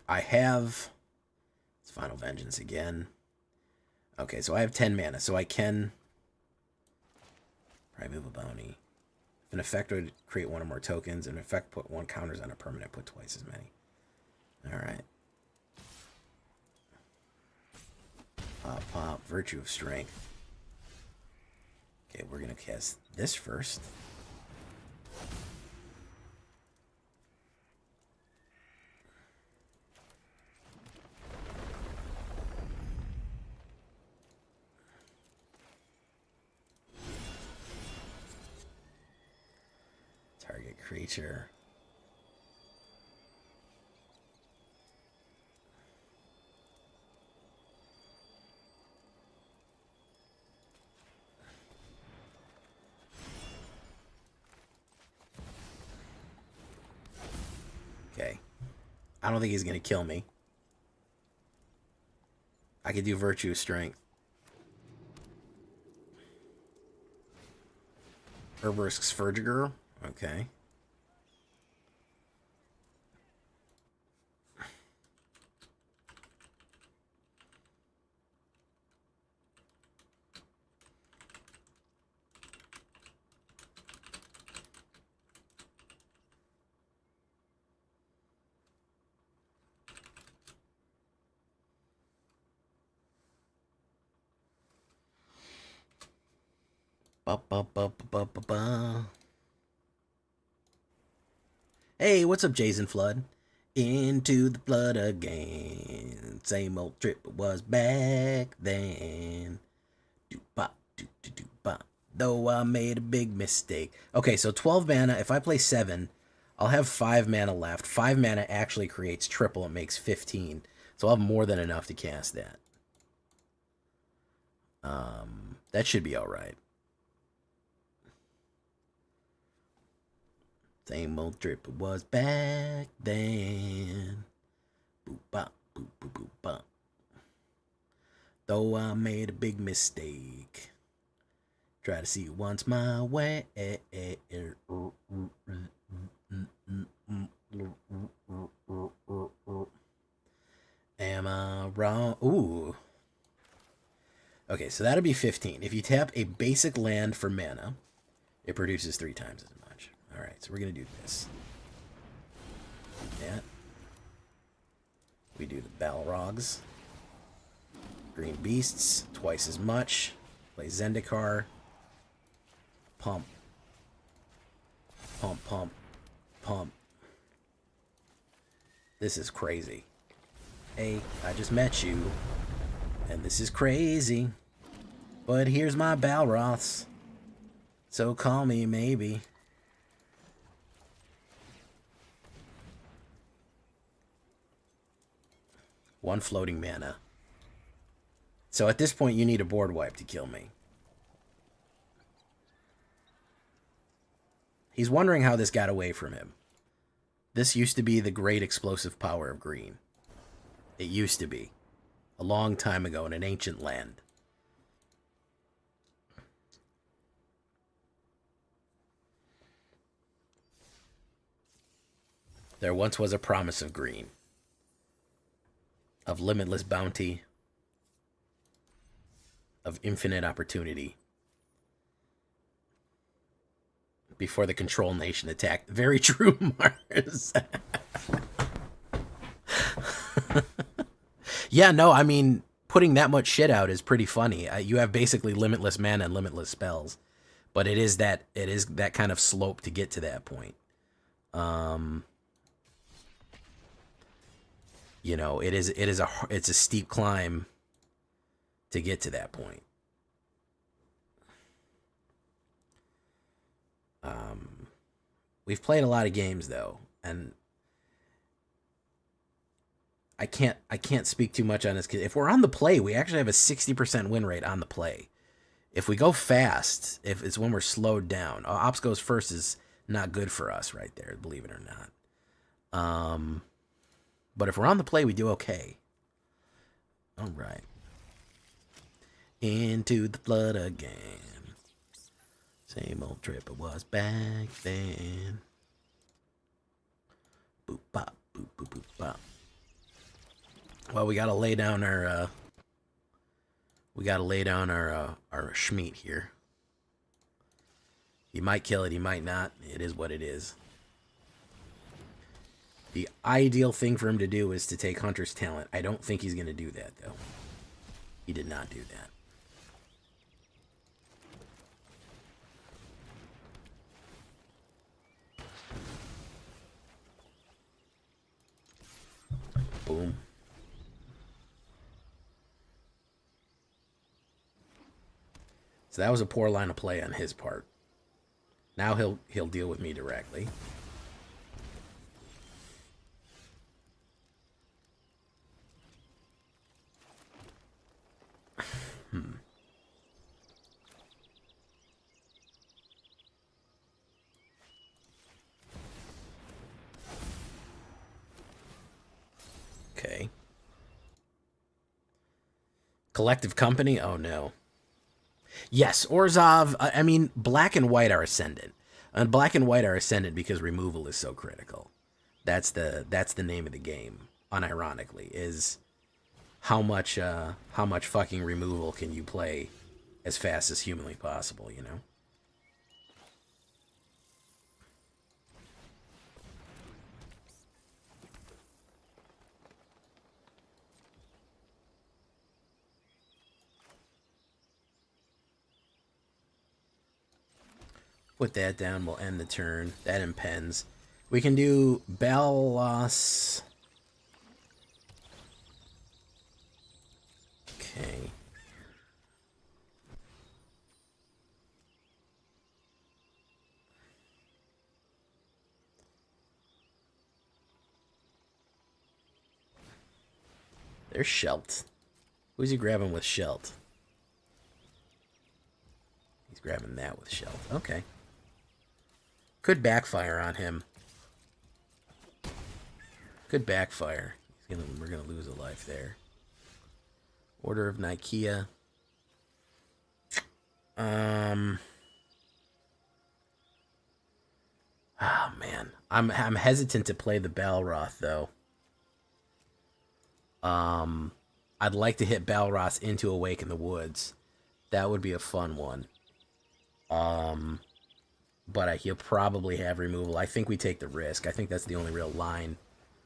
I have... It's Final Vengeance again. Okay, so I have 10 mana, so I can... Primeval Bounty. If an effect would create 1 or more tokens, an effect put 1 counters on a permanent, put twice as many. Alright. Pop, pop. Virtue of Strength. Okay, we're going to cast this first. Target creature. Okay. I don't think he's going to kill me. I could do Virtue of Strength. Herberisk's Vertiger. Okay. Ba, ba, ba, ba, ba, ba, ba. Hey, what's up, Jason Flood? Into the flood again. Same old trip was back then. Do ba, do ba. Though I made a big mistake. Okay, so 12 mana. If I play 7, I'll have 5 mana left. 5 mana actually creates triple. It makes 15. So I'll have more than enough to cast that. That should be alright. Same old trip it was back then. Boop bop, boop boop boop bop. Though I made a big mistake. Try to see once my way. Am I wrong? Ooh. Okay, so that'll be 15. If you tap a basic land for mana, it produces 3 times as much. Alright, so we're going to do this. Yeah. We do the Balrogs. Green Beasts, twice as much. Play Zendikar. Pump. Pump, pump, pump. This is crazy. Hey, I just met you. And this is crazy. But here's my Balroths. So call me maybe. One floating mana. So at this point you need a board wipe to kill me. He's wondering how this got away from him. This used to be the great explosive power of green. It used to be. A long time ago in an ancient land. There once was a promise of green. Of limitless bounty. Of infinite opportunity. Before the Control Nation attacked. Very true, Mars. Yeah, no, I mean, putting that much shit out is pretty funny. You have basically limitless mana and limitless spells, but it is that kind of slope to get to that point. You know, it's a steep climb to get to that point. We've played a lot of games though, and I can't speak too much on this, because if we're on the play, we actually have a 60% win rate on the play. If we go fast, if it's when we're slowed down, ops goes first is not good for us right there, believe it or not. But if we're on the play, we do okay. All right. Into the flood again. Same old trip it was back then. Boop bop, boop boop boop bop. Well, we gotta lay down our Schmeat here. He might kill it, he might not. It is what it is. The ideal thing for him to do is to take Hunter's Talent. I don't think he's gonna do that though. He did not do that. Boom. So that was a poor line of play on his part. Now he'll deal with me directly. Okay. Collective Company? Oh no. Yes, Orzhov. I mean, black and white are ascendant. And black and white are ascendant because removal is so critical. That's the name of the game. Unironically, is how much fucking removal can you play as fast as humanly possible, you know? Put that down. We'll end the turn. That impends. We can do Ballos. Okay. There's Shelt. Who's he grabbing with Shelt? He's grabbing that with Shelt. Okay. Could backfire on him. Could backfire. We're gonna lose a life there. Order of Nikea. Oh man, I'm hesitant to play the Balroth though. I'd like to hit Balroth into Awake in the Woods. That would be a fun one. But he'll probably have removal. I think we take the risk. I think that's the only real line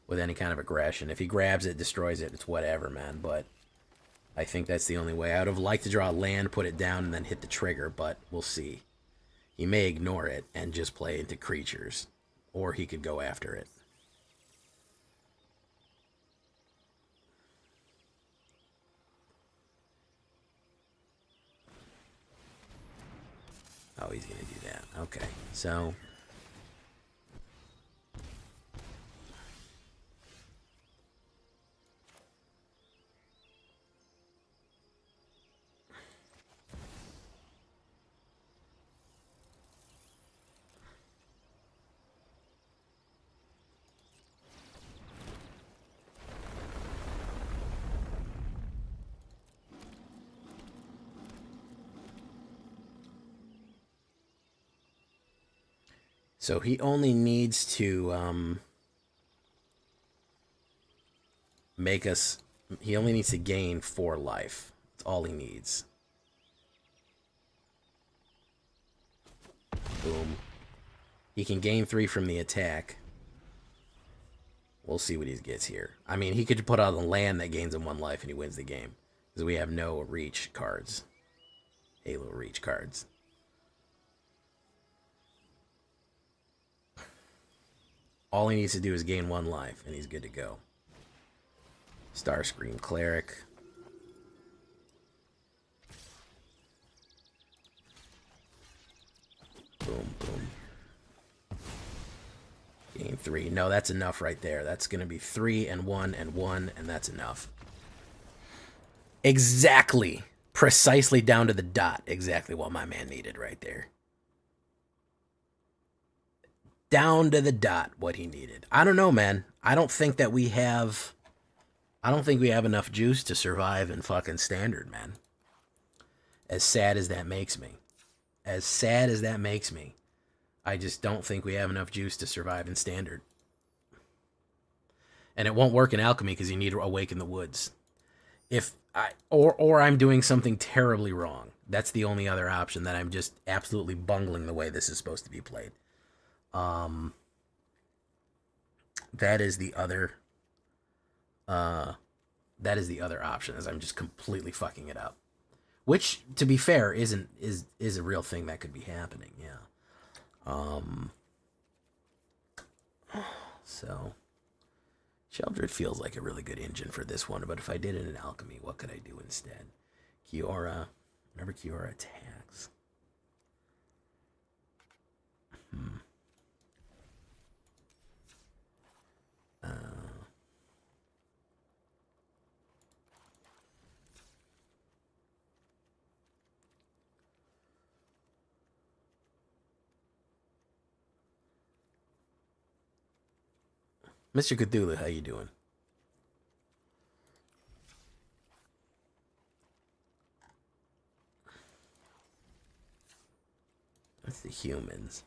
with any kind of aggression. If he grabs it, destroys it, it's whatever, man. But I think that's the only way. I would have liked to draw land, put it down, and then hit the trigger, but we'll see. He may ignore it and just play into creatures. Or he could go after it. Oh, he's going to do that. Okay, so... So he only needs to make us... He only needs to gain 4 life. That's all he needs. Boom. He can gain 3 from the attack. We'll see what he gets here. I mean, he could put out a land that gains him 1 life and he wins the game. Because we have no reach cards. Halo reach cards. All he needs to do is gain 1 life, and he's good to go. Starscream Cleric. Boom, boom. Gain 3. No, that's enough right there. That's going to be 3 and 1 and 1, and that's enough. Exactly. Precisely down to the dot. Exactly what my man needed right there. Down to the dot what he needed. I don't know, man. I don't think that we have... I don't think we have enough juice to survive in fucking Standard, man. As sad as that makes me. As sad as that makes me. I just don't think we have enough juice to survive in Standard. And it won't work in Alchemy because you need to Awake in the Woods. Or I'm doing something terribly wrong. That's the only other option, that I'm just absolutely bungling the way this is supposed to be played. That is the other option, is I'm just completely fucking it up. Which, to be fair, is a real thing that could be happening, yeah. So Sheldred feels like a really good engine for this one, but if I did it in Alchemy, what could I do instead? Kiora. Remember Kiora attacks. Mr. Cthulhu, how you doing? That's the humans.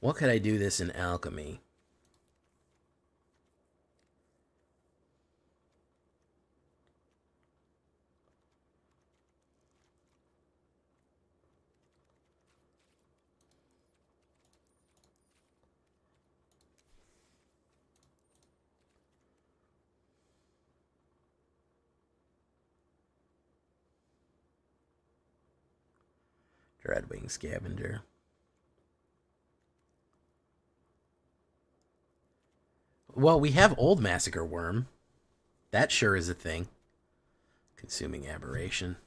What could I do this in Alchemy? Dreadwing Scavenger. Well, we have Old Massacre Worm. That sure is a thing. Consuming Aberration.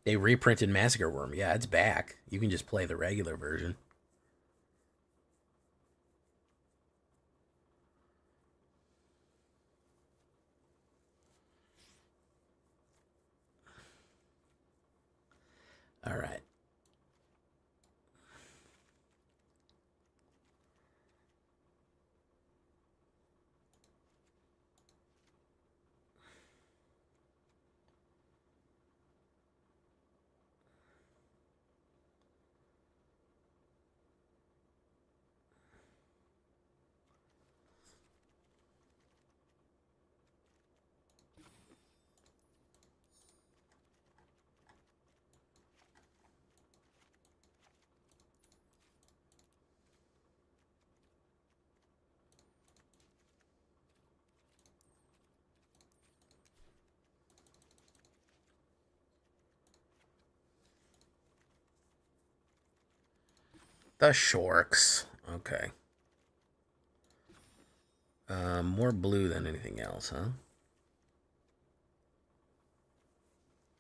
They reprinted Massacre Worm. Yeah, it's back. You can just play the regular version. All right. The Shorks. Okay. More blue than anything else, huh?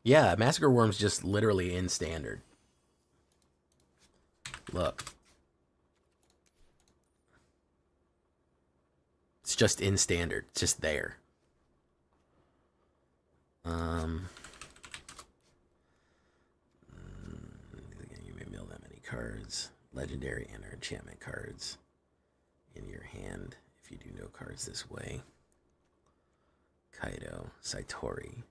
Yeah, Massacre Worm's just literally in standard. Look. It's just in standard. It's just there. You may mill that many cards. Legendary and or enchantment cards in your hand if you do no cards this way. Kaido, Satori.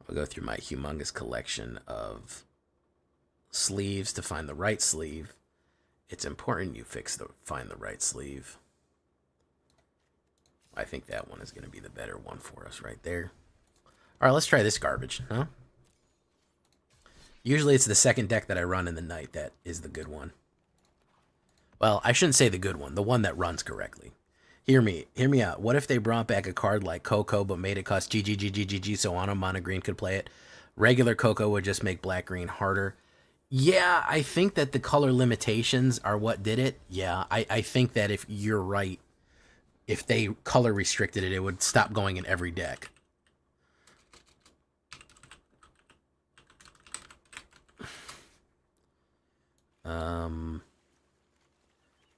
I'll go through my humongous collection of sleeves to find the right sleeve. It's important you find the right sleeve. I think that one is going to be the better one for us right there. All right, let's try this garbage, huh? Usually it's the second deck that I run in the night that is the good one. Well, I shouldn't say the good one, the one that runs correctly. Hear me out. What if they brought back a card like Coco but made it cost GGGGG so mono green could play it? Regular Coco would just make black green harder. Yeah, I think that the color limitations are what did it. Yeah, I think that if you're right, if they color restricted it, it would stop going in every deck.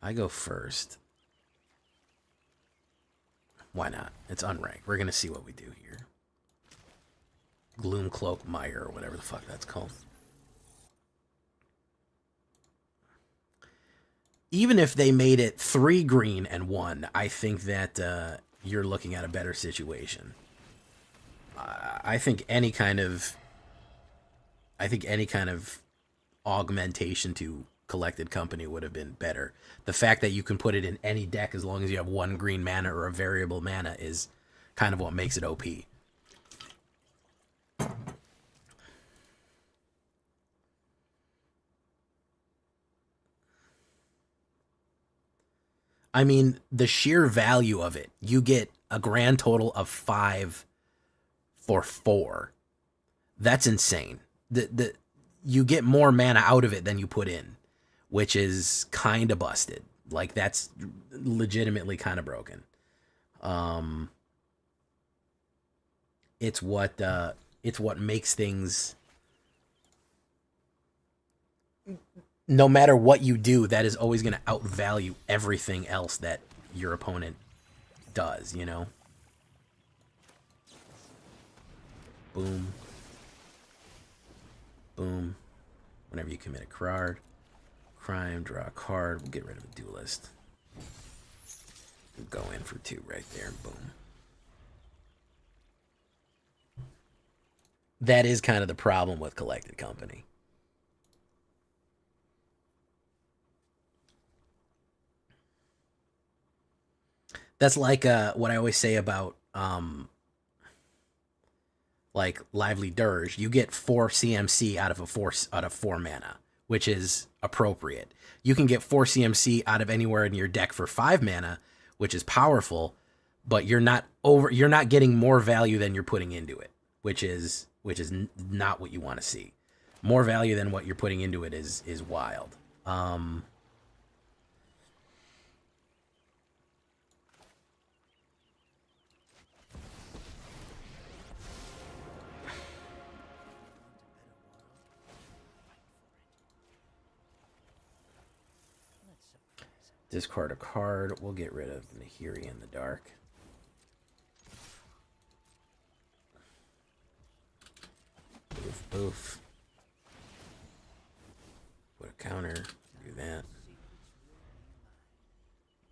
I go first. Why not? It's unranked. We're going to see what we do here. Gloomcloak Mire, or whatever the fuck that's called. Even if they made it 3 green and 1, I think that you're looking at a better situation. I think any kind of augmentation to Collected Company would have been better. The fact that you can put it in any deck as long as you have 1 green mana or a variable mana is kind of what makes it OP. I mean, the sheer value of it, you get a grand total of 5 for 4. That's insane. You get more mana out of it than you put in, which is kind of busted. Like, that's legitimately kind of broken. It's what makes things. No matter what you do, that is always going to outvalue everything else that your opponent does, you know? Boom. Boom. Whenever you commit a crime, draw a card. We'll get rid of a duelist. We'll go in for 2 right there. Boom. That is kind of the problem with Collected Company. That's like what I always say about like Lively Dirge. You get 4 CMC out of 4 mana, which is appropriate. You can get 4 CMC out of anywhere in your deck for 5 mana, which is powerful, but you're not getting more value than you're putting into it, which is not what you want to see. More value than what you're putting into it is wild. Discard a card. We'll get rid of Nahiri in the dark. Boof, boof. Put a counter. Do that.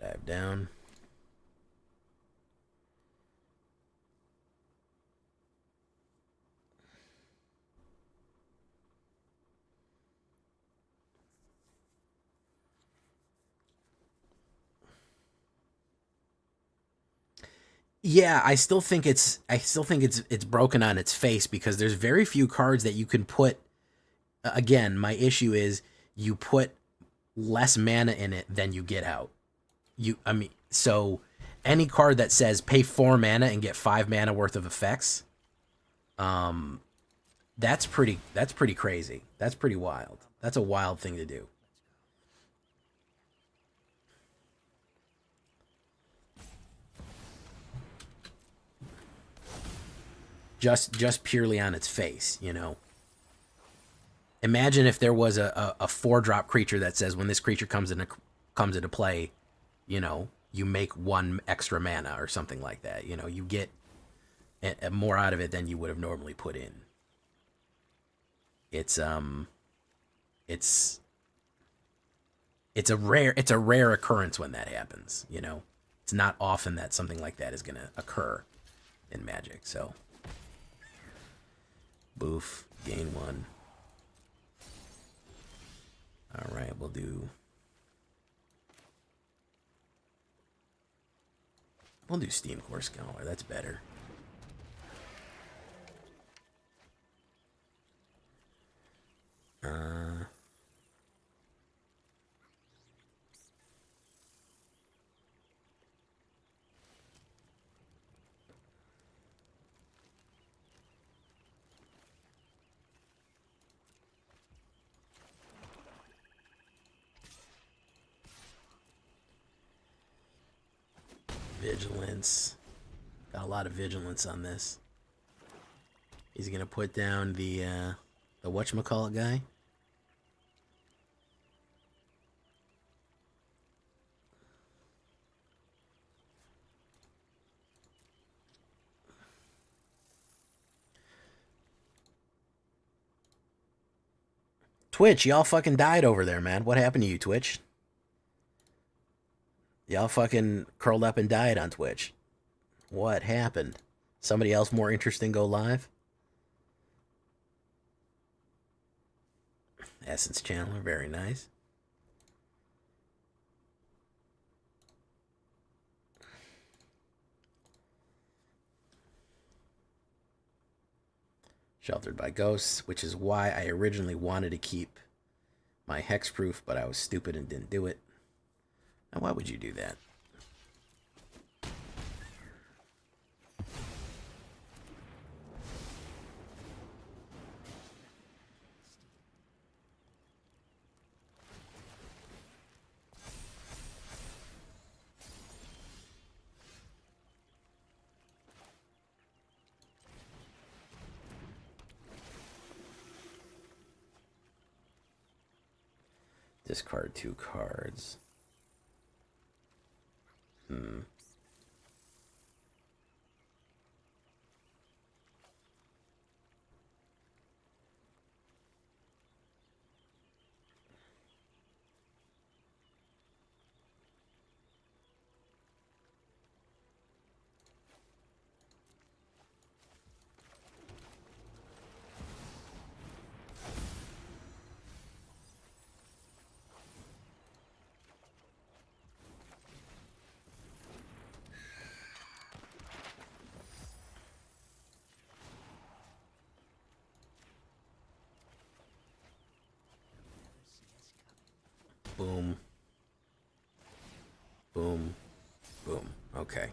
Dive down. Yeah, I still think it's broken on its face because there's very few cards that you can put. Again, my issue is you put less mana in it than you get out. So any card that says pay 4 mana and get 5 mana worth of effects, that's pretty crazy. That's pretty wild. That's a wild thing to do. Just purely on its face, you know. Imagine if there was a 4-drop creature that says when this creature comes into play, you know, you make 1 extra mana or something like that. You know, you get more out of it than you would have normally put in. It's a rare occurrence when that happens, you know. It's not often that something like that is going to occur in Magic, so boof, gain 1. All right, we'll do Steam Core Scholar. That's better. Vigilance. Got a lot of vigilance on this. He's gonna put down the whatchamacallit guy. Twitch, y'all fucking died over there, man. What happened to you, Twitch? Y'all fucking curled up and died on Twitch. What happened? Somebody else more interesting go live? Essence Chandler, very nice. Sheltered by Ghosts, which is why I originally wanted to keep my hexproof, but I was stupid and didn't do it. Now, why would you do that? Discard 2 cards. Boom. Boom. Boom. Okay.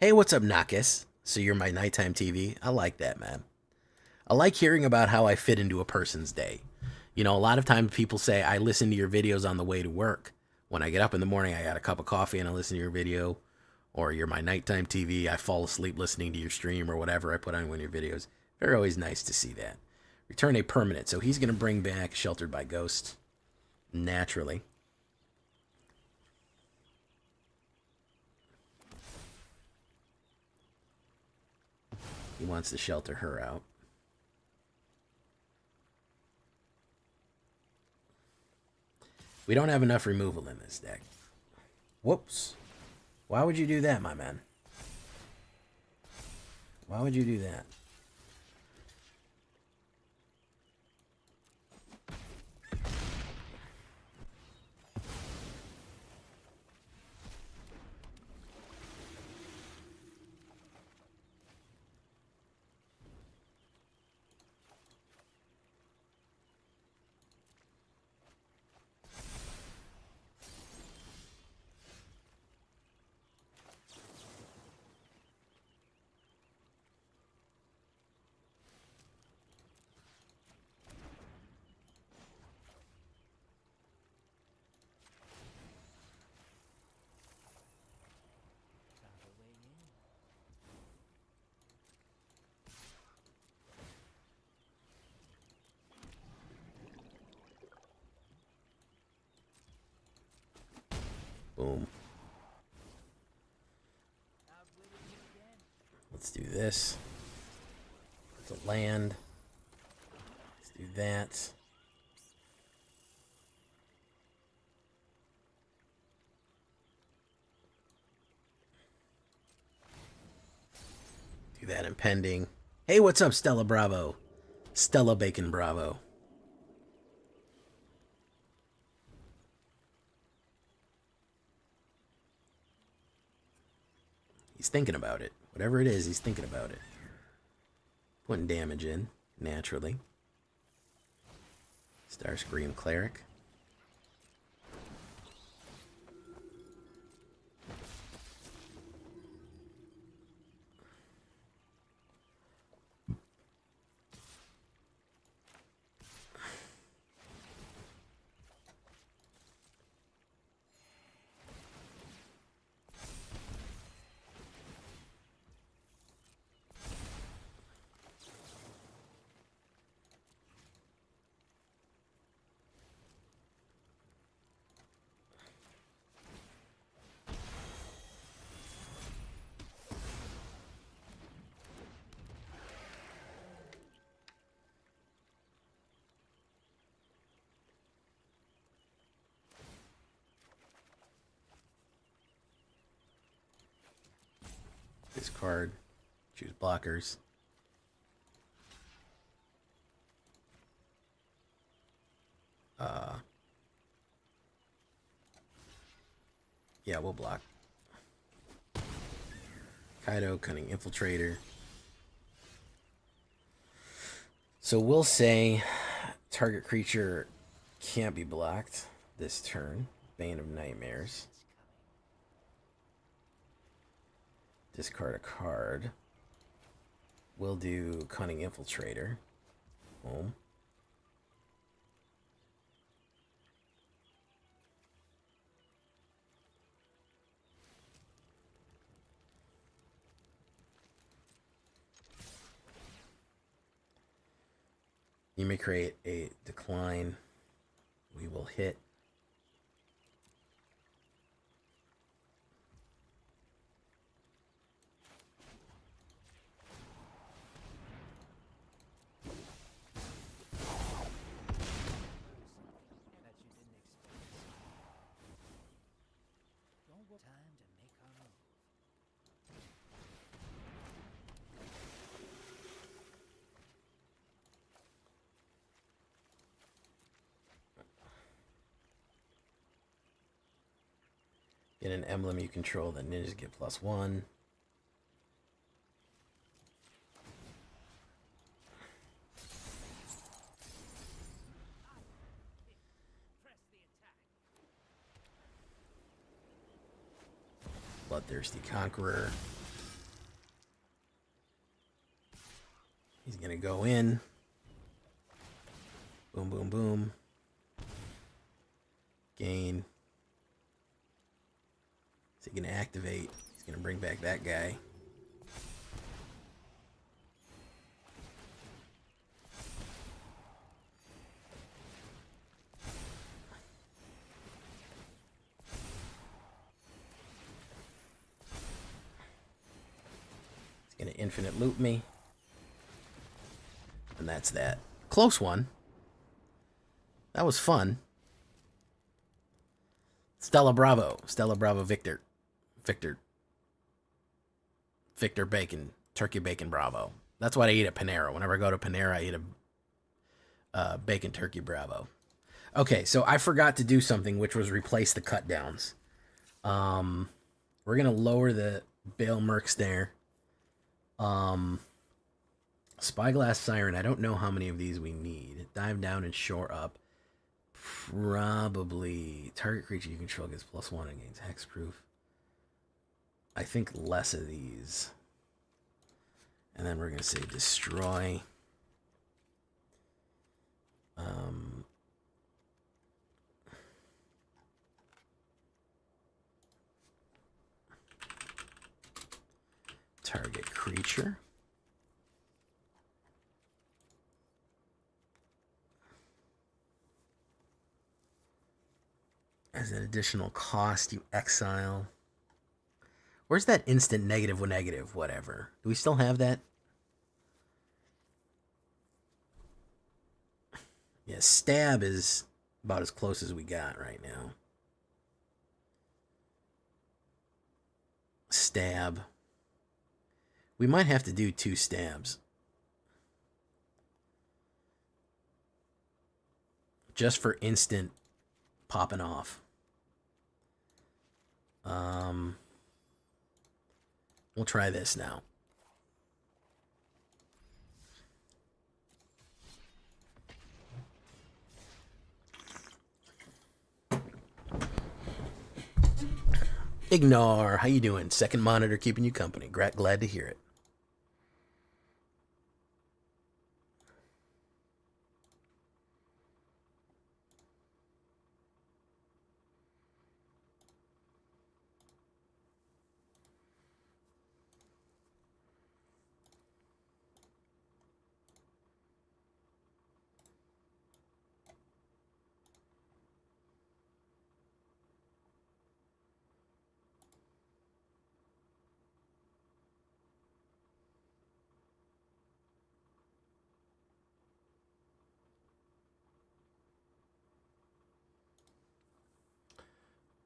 Hey, what's up, Nakis? So you're my nighttime TV? I like that, man. I like hearing about how I fit into a person's day. You know, a lot of times people say, I listen to your videos on the way to work. When I get up in the morning, I got a cup of coffee and I listen to your video. Or you're my nighttime TV. I fall asleep listening to your stream or whatever I put on one of your videos. Very always nice to see that. Return a permanent. So he's going to bring back Sheltered by Ghosts. Naturally. He wants to shelter her out. We don't have enough removal in this deck. Whoops. Why would you do that, my man? Why would you do that? Boom. Let's do this. It's a land. Let's do that. Do that impending. Hey, what's up, Stella Bravo? Stella Bacon Bravo. He's thinking about it. Whatever it is, he's thinking about it. Putting damage in, naturally. Starscream Cleric. Discard. Choose blockers. Yeah, we'll block. Kaido, Cunning Infiltrator. So we'll say target creature can't be blocked this turn. Bane of Nightmares. Discard a card. We'll do Cunning Infiltrator. Boom. You may create a decline. We will hit. Get an emblem you control, the ninjas get +1. Bloodthirsty Conqueror. He's gonna go in. Boom, boom, boom. Gain. Is he gonna activate? He's gonna bring back that guy. He's gonna infinite loop me. And that's that. Close one. That was fun. Stella Bravo. Stella Bravo Victor. Victor Bacon. Turkey Bacon Bravo. That's what I eat at Panera. Whenever I go to Panera, I eat a bacon turkey Bravo. Okay, so I forgot to do something, which was replace the cut downs. We're going to lower the Bale Mercs there. Spyglass Siren. I don't know how many of these we need. Dive down and shore up. Probably target creature you control gets +1 and gains hexproof. I think less of these. And then we're going to say destroy. Target creature. As an additional cost, you exile. Where's that instant negative, whatever? Do we still have that? Yeah, stab is about as close as we got right now. Stab. We might have to do 2 stabs. Just for instant popping off. We'll try this now. Ignore. How you doing? Second monitor keeping you company. Glad to hear it.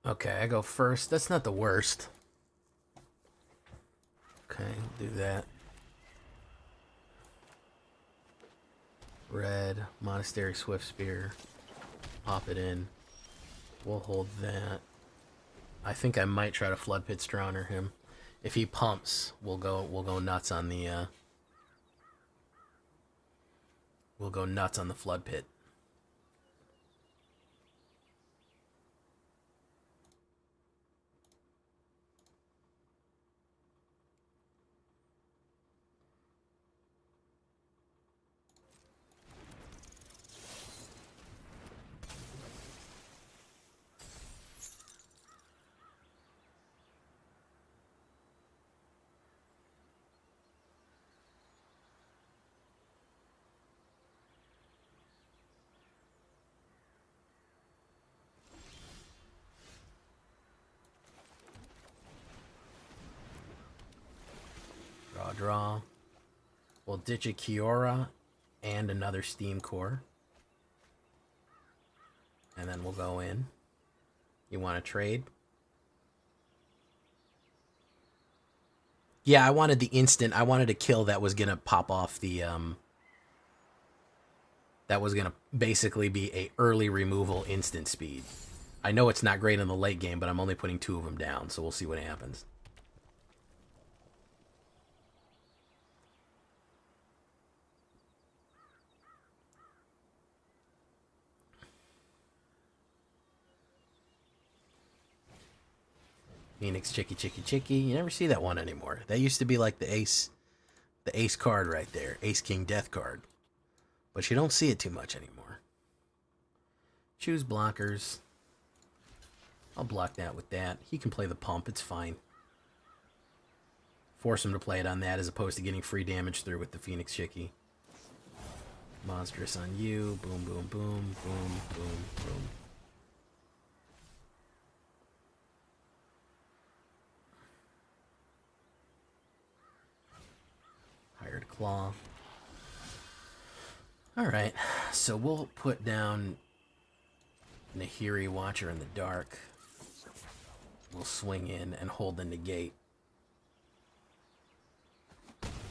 Okay, I go first. That's not the worst. Okay, do that. Red, Monastery Swift Spear. Pop it in. We'll hold that. I think I might try to Flood Pit Strauner him. If he pumps, we'll go nuts on the Flood Pit. Draw. We'll ditch a Kiora and another Steam Core. And then we'll go in. You want to trade? Yeah, I wanted the instant. I wanted a kill that was going to pop off the... that was going to basically be a early removal instant speed. I know it's not great in the late game, but I'm only putting 2 of them down, so we'll see what happens. Phoenix Chicky Chicky Chicky. You never see that one anymore. That used to be like the ace card right there. Ace King Death card. But you don't see it too much anymore. Choose blockers. I'll block that with that. He can play the pump. It's fine. Force him to play it on that as opposed to getting free damage through with the Phoenix Chicky. Monstrous on you. Boom, boom, boom, boom, boom, boom. Hired Claw. Alright, so we'll put down Nahiri Watcher in the dark. We'll swing in and hold the negate.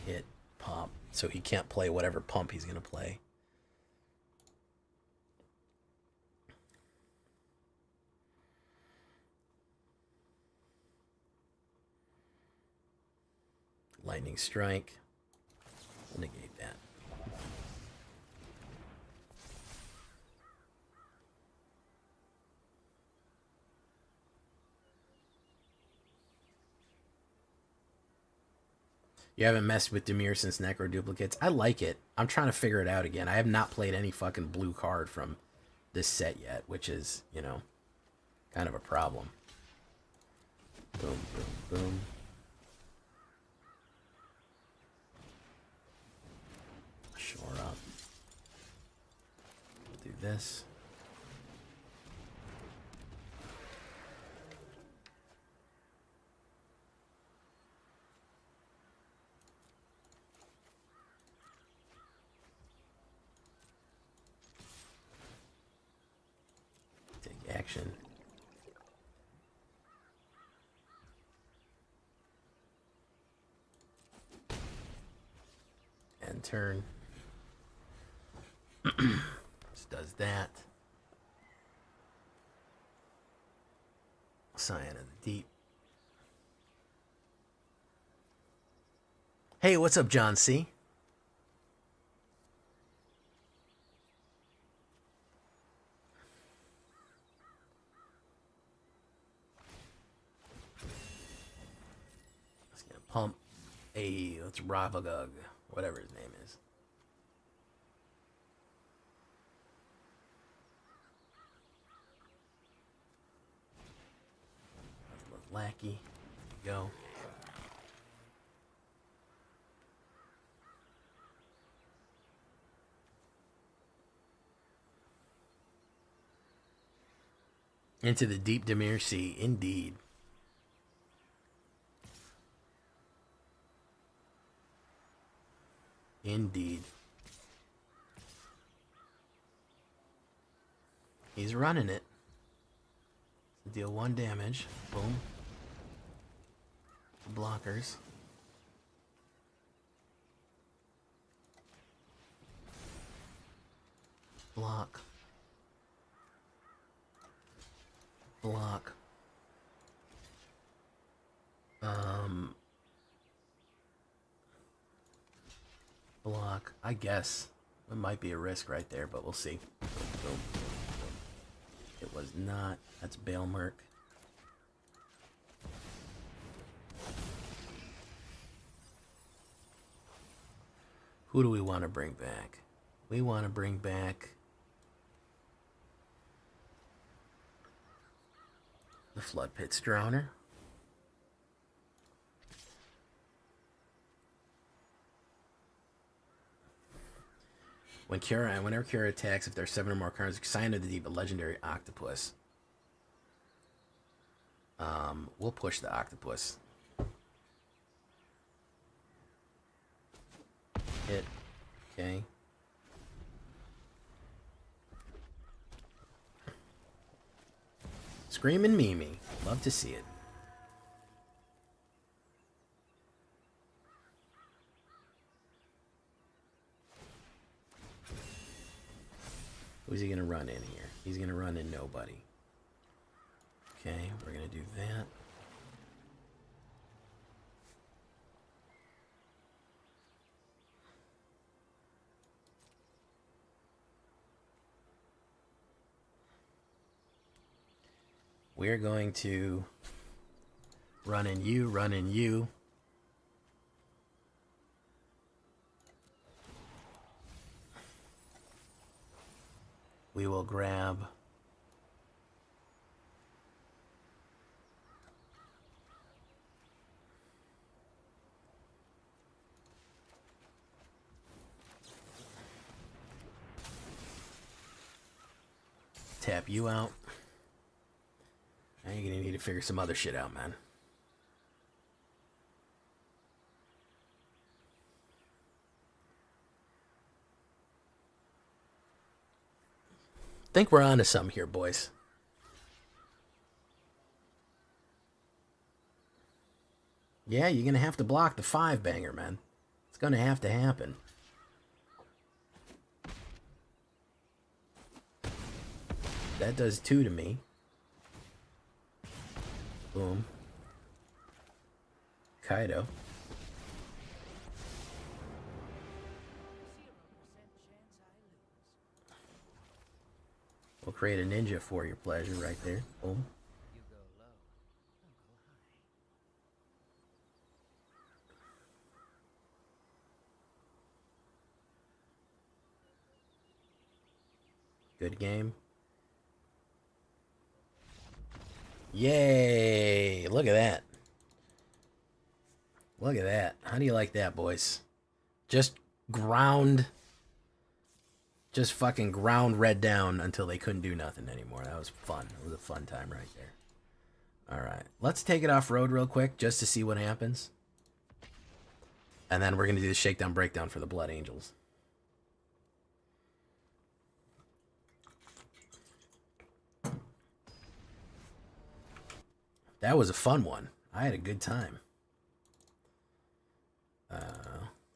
Hit, pop, so he can't play whatever pump he's going to play. Lightning Strike. We'll negate that. You haven't messed with Dimir since Necro Duplicates. I like it. I'm trying to figure it out again. I have not played any fucking blue card from this set yet, which is, you know, kind of a problem. Boom, boom, boom. Shore up. Do this. Take action. And turn. This does that. Scion of the Deep. Hey, what's up, John C? Let's get a pump. Hey, let's Ravagug, whatever his name is. Lackey. Go. Into the deep Dimir Sea, indeed. Indeed. He's running it. Deal 1 damage. Boom. Blockers. Block. Block. Block. I guess. It might be a risk right there, but we'll see. Boom, boom, boom. It was not. That's Baelmerk. Who do we want to bring back? We want to bring back the Flood Pit's Drowner. Whenever Kira attacks, if there's 7 or more cards, Scion of the Deep, a legendary octopus. We'll push the octopus. Hit. Okay. Screaming Mimi. Love to see it. Who's he going to run in here? He's going to run in nobody. Okay, we're going to do that. We're going to Running you, running you. We will grab... Tap you out. Now you're gonna need to figure some other shit out, man. Think we're onto something here, boys. Yeah, you're gonna have to block the 5-banger, man. It's gonna have to happen. That does 2 to me. Boom. Kaido. We'll create a ninja for your pleasure right there. Boom. Good game. Yay! Look at that. Look at that. How do you like that, boys? Just ground... Just fucking ground Red down until they couldn't do nothing anymore. That was fun. It was a fun time right there. Alright. Let's take it off-road real quick just to see what happens. And then we're going to do the shakedown breakdown for the Blood Angels. That was a fun one. I had a good time.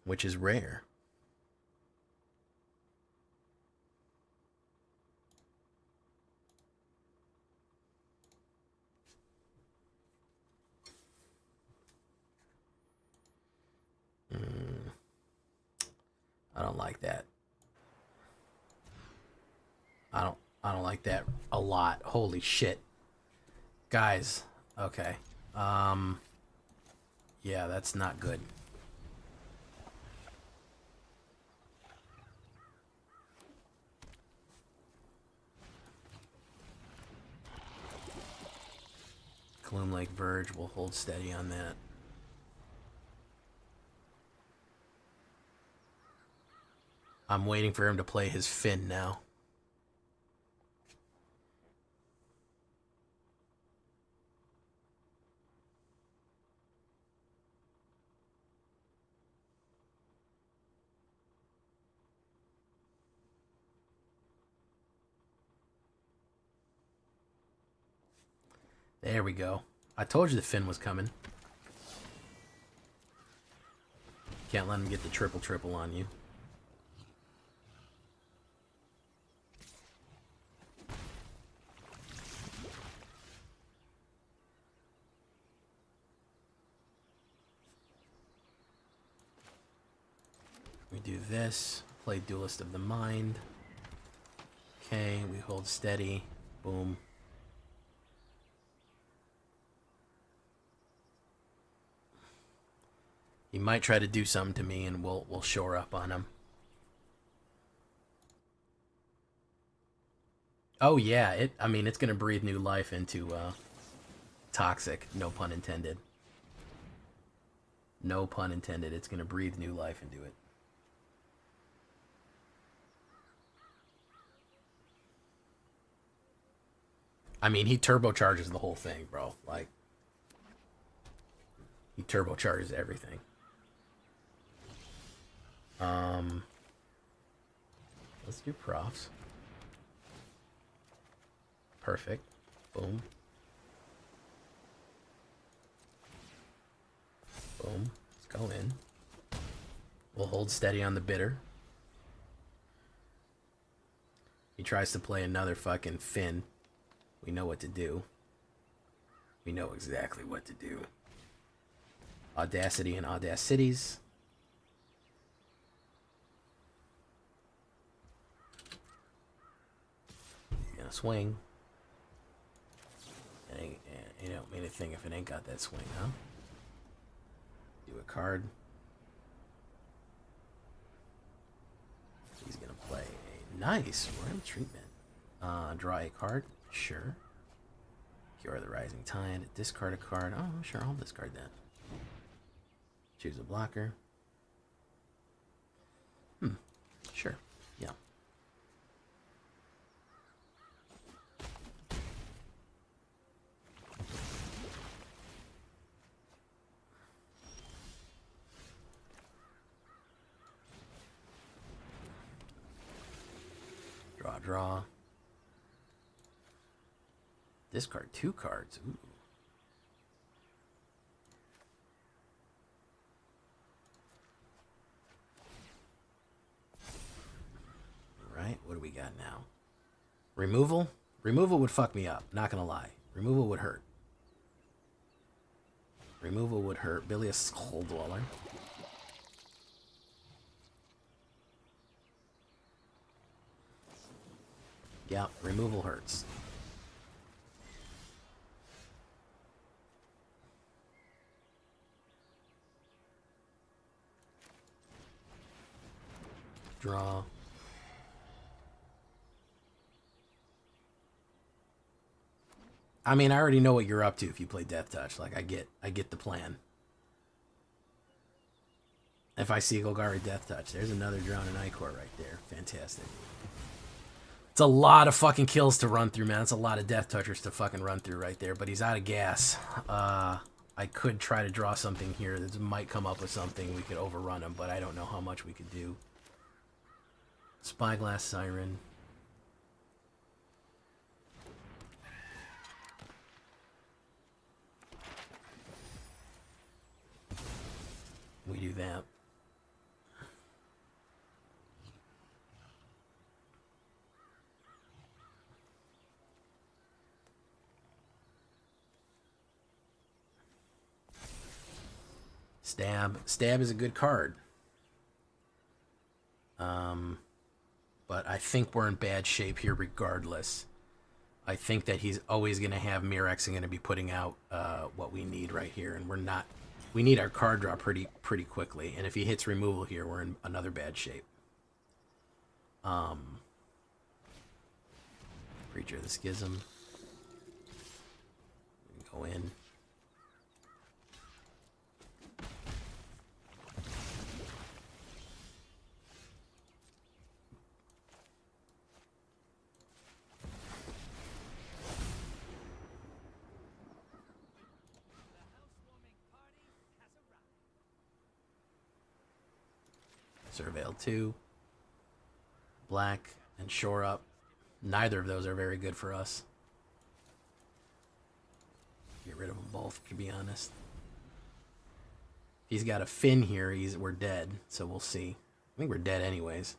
Which is rare. I don't like that. I don't like that a lot. Holy shit. Guys, okay. Yeah, that's not good. Gloom Lake Verge, we'll hold steady on that. I'm waiting for him to play his Finn now. There we go. I told you the Finn was coming. Can't let him get the triple on you. We do this. Play Duelist of the Mind. Okay, we hold steady. Boom. He might try to do something to me, and we'll shore up on him. Oh yeah, I mean it's gonna breathe new life into Toxic. No pun intended. No pun intended. It's gonna breathe new life into it. I mean, he turbocharges the whole thing, bro. Like, he turbocharges everything. Let's do profs. Perfect. Boom. Boom. Let's go in. We'll hold steady on the bitter. He tries to play another fucking Finn. We know what to do. We know exactly what to do. Audacity and Audacities. Gonna swing. You don't mean a thing if it ain't got that swing, huh? Do a card. He's gonna play a nice Royal Treatment. Draw a card, sure. Cure the Rising Tide. Discard a card. Oh, sure, I'll discard that. Choose a blocker. Sure, yeah. Draw. Discard 2 cards. Ooh. Right, what do we got now? Removal? Removal would fuck me up, not gonna lie. Removal would hurt. Removal would hurt. Bilious Skull Dweller. Yeah, removal hurts. Draw. I mean, I already know what you're up to if you play Death Touch. Like, I get the plan. If I see Golgari Death Touch, there's another Drowning Ichor right there. Fantastic. It's a lot of fucking kills to run through, man. It's a lot of Death Touchers to fucking run through right there. But he's out of gas. I could try to draw something here. This might come up with something. We could overrun him, but I don't know how much we could do. Spyglass Siren. We do that. Stab. Stab is a good card. But I think we're in bad shape here regardless. I think that he's always going to have Mirex and going to be putting out what we need right here. And we're not... We need our card draw pretty quickly. And if he hits removal here, we're in another bad shape. Creature of the Schism. Go in. Surveil 2. Black and Shore Up. Neither of those are very good for us. Get rid of them both, to be honest. If he's got a fin here, we're dead, so we'll see. I think we're dead anyways.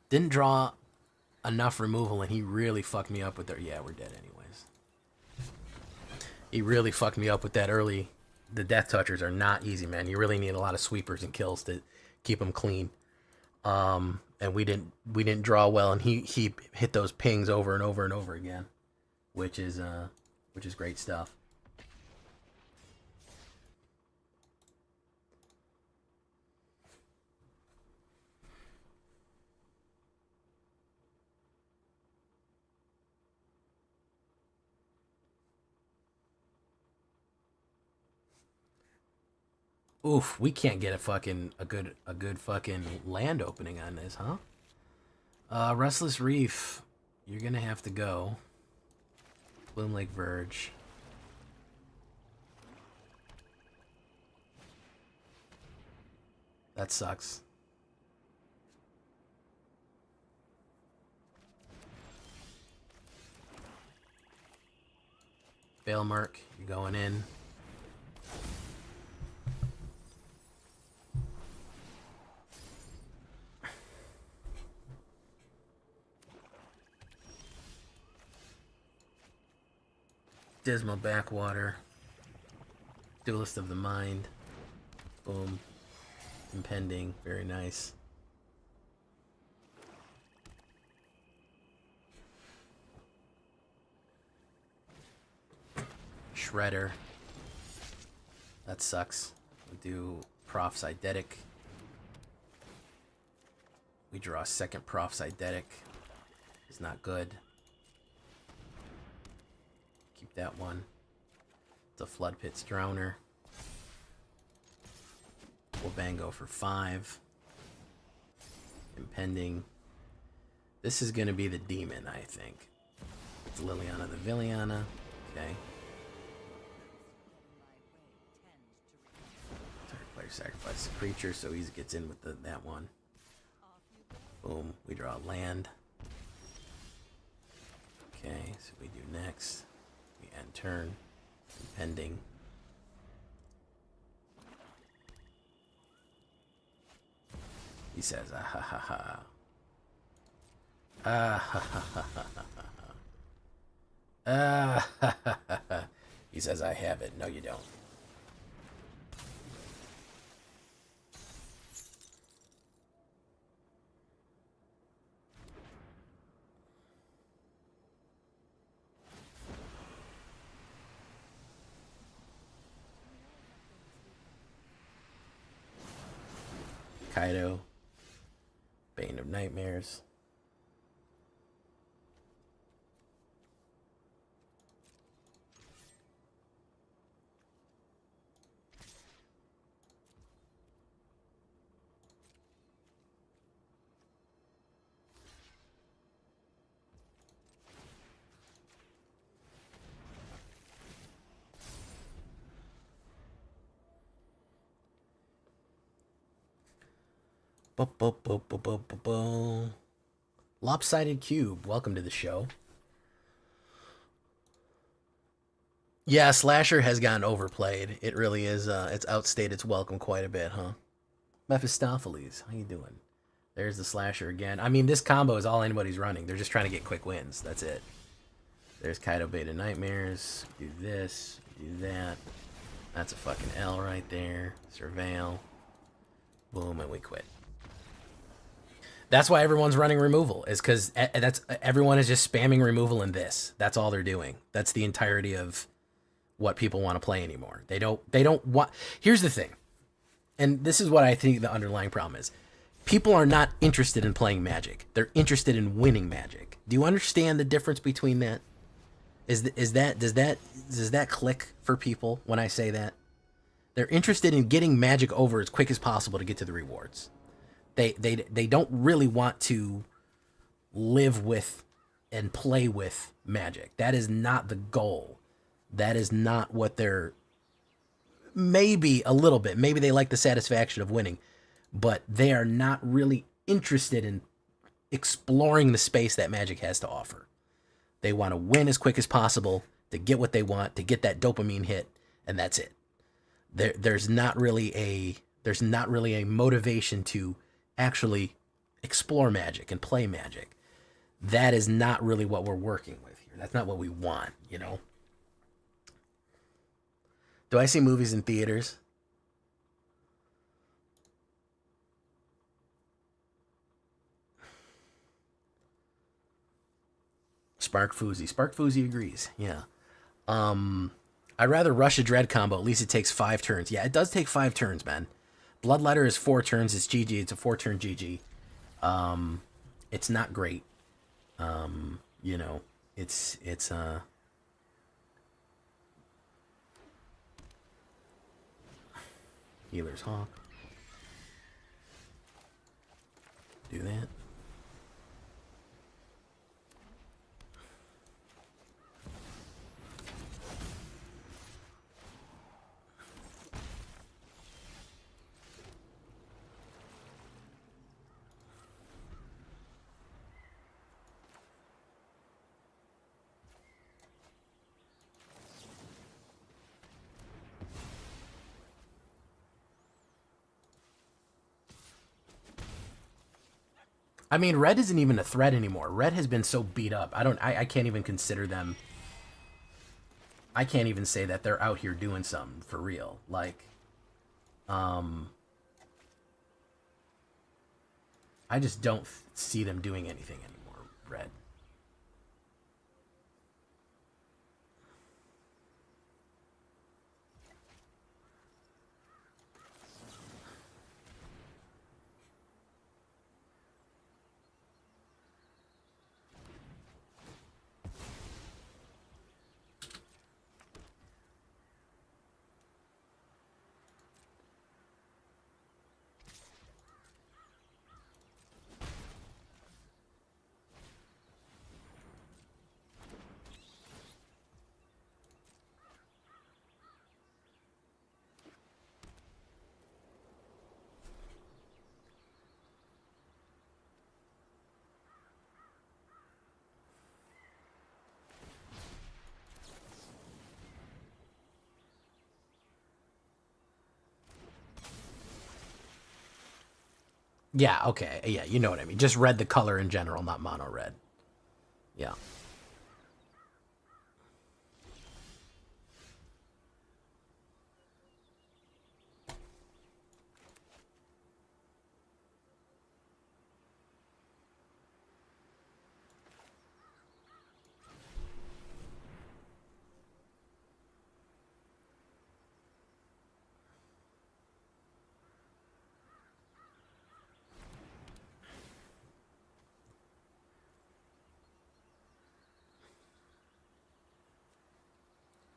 Didn't draw enough removal, and he really fucked me up with their... Yeah, we're dead anyways. He really fucked me up with that early. The Death Touchers are not easy, man. You really need a lot of sweepers and kills to keep them clean. And we didn't draw well, and he hit those pings over and over and over again, which is great stuff. Oof, we can't get a good fucking land opening on this, huh? Restless Reef, you're gonna have to go. Bloom Lake Verge. That sucks. Balemark, you're going in. Dismal Backwater. Duelist of the Mind. Boom. Impending. Very nice. Shredder. That sucks. We'll do Prof's Eidetic. We draw a second Prof's Eidetic. It's not good. Keep that one. It's a Flood Pit's Drowner. We'll bango for 5. Impending. This is going to be the demon, I think. It's Liliana the Villainy. Okay. Player sacrifices a creature, so he gets in with that one. Boom. We draw land. Okay, so we do next. We end turn. Impending. He says, ah ha ha ha. Ah ha ha ha ha ha. Ah ha ha ha ha. He says, I have it. No, you don't. Kaido. Bane of Nightmares. Lopsided Cube, welcome to the show. Yeah, Slasher has gotten overplayed. It really is. It's outstayed its welcome quite a bit, huh? Mephistopheles, how you doing? There's the Slasher again. I mean, this combo is all anybody's running. They're just trying to get quick wins. That's it. There's Kaido Beta Nightmares. Do this. Do that. That's a fucking L right there. Surveil. Boom, and we quit. That's why everyone's running removal, is because everyone is just spamming removal in this. That's all they're doing. That's the entirety of what people want to play anymore. They don't want. Here's the thing, and this is what I think the underlying problem is. People are not interested in playing Magic. They're interested in winning Magic. Do you understand the difference between that? Does that click for people when I say that? They're interested in getting Magic over as quick as possible to get to the rewards. They don't really want to live with and play with Magic. That is not the goal. That is not what they're... Maybe a little bit. Maybe they like the satisfaction of winning. But they are not really interested in exploring the space that Magic has to offer. They want to win as quick as possible to get what they want, to get that dopamine hit, and that's it. There's not really a motivation to actually explore Magic and play Magic. That is not really what we're working with here. That's not what we want, you know? Do I see movies in theaters? Spark Foozy agrees. Yeah. I'd rather rush a Dread combo. At least it takes 5 turns. Yeah, it does take 5 turns, man. Bloodletter is 4 turns. It's GG. It's a 4-turn GG. It's not great. You know, it's Healer's Hawk. Do that. I mean, Red isn't even a threat anymore. Red has been so beat up. I can't even consider them. I can't even say that they're out here doing something for real. Like, I just don't see them doing anything anymore, Red. Yeah, okay. Yeah, you know what I mean. Just red the color in general, not mono red. Yeah.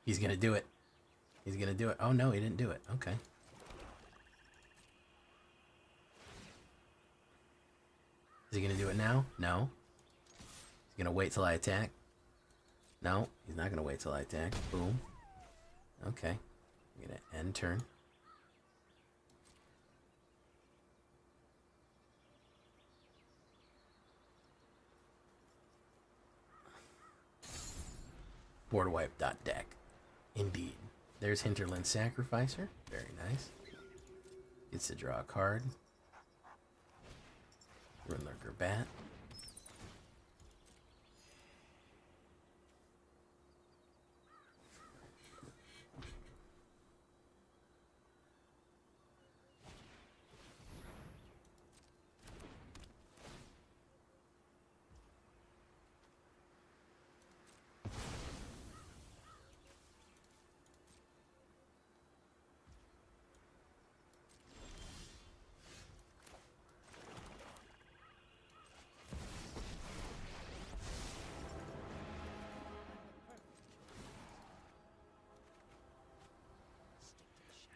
He's gonna do it. He's gonna do it. Oh no, he didn't do it. Okay. Is he gonna do it now? No. He's gonna wait till I attack. No, he's not gonna wait till I attack. Boom. Okay. I'm gonna end turn. Board wipe dot deck. Indeed. There's Hinterland Sacrificer. Very nice. Gets to draw a card. Runelurker Bat.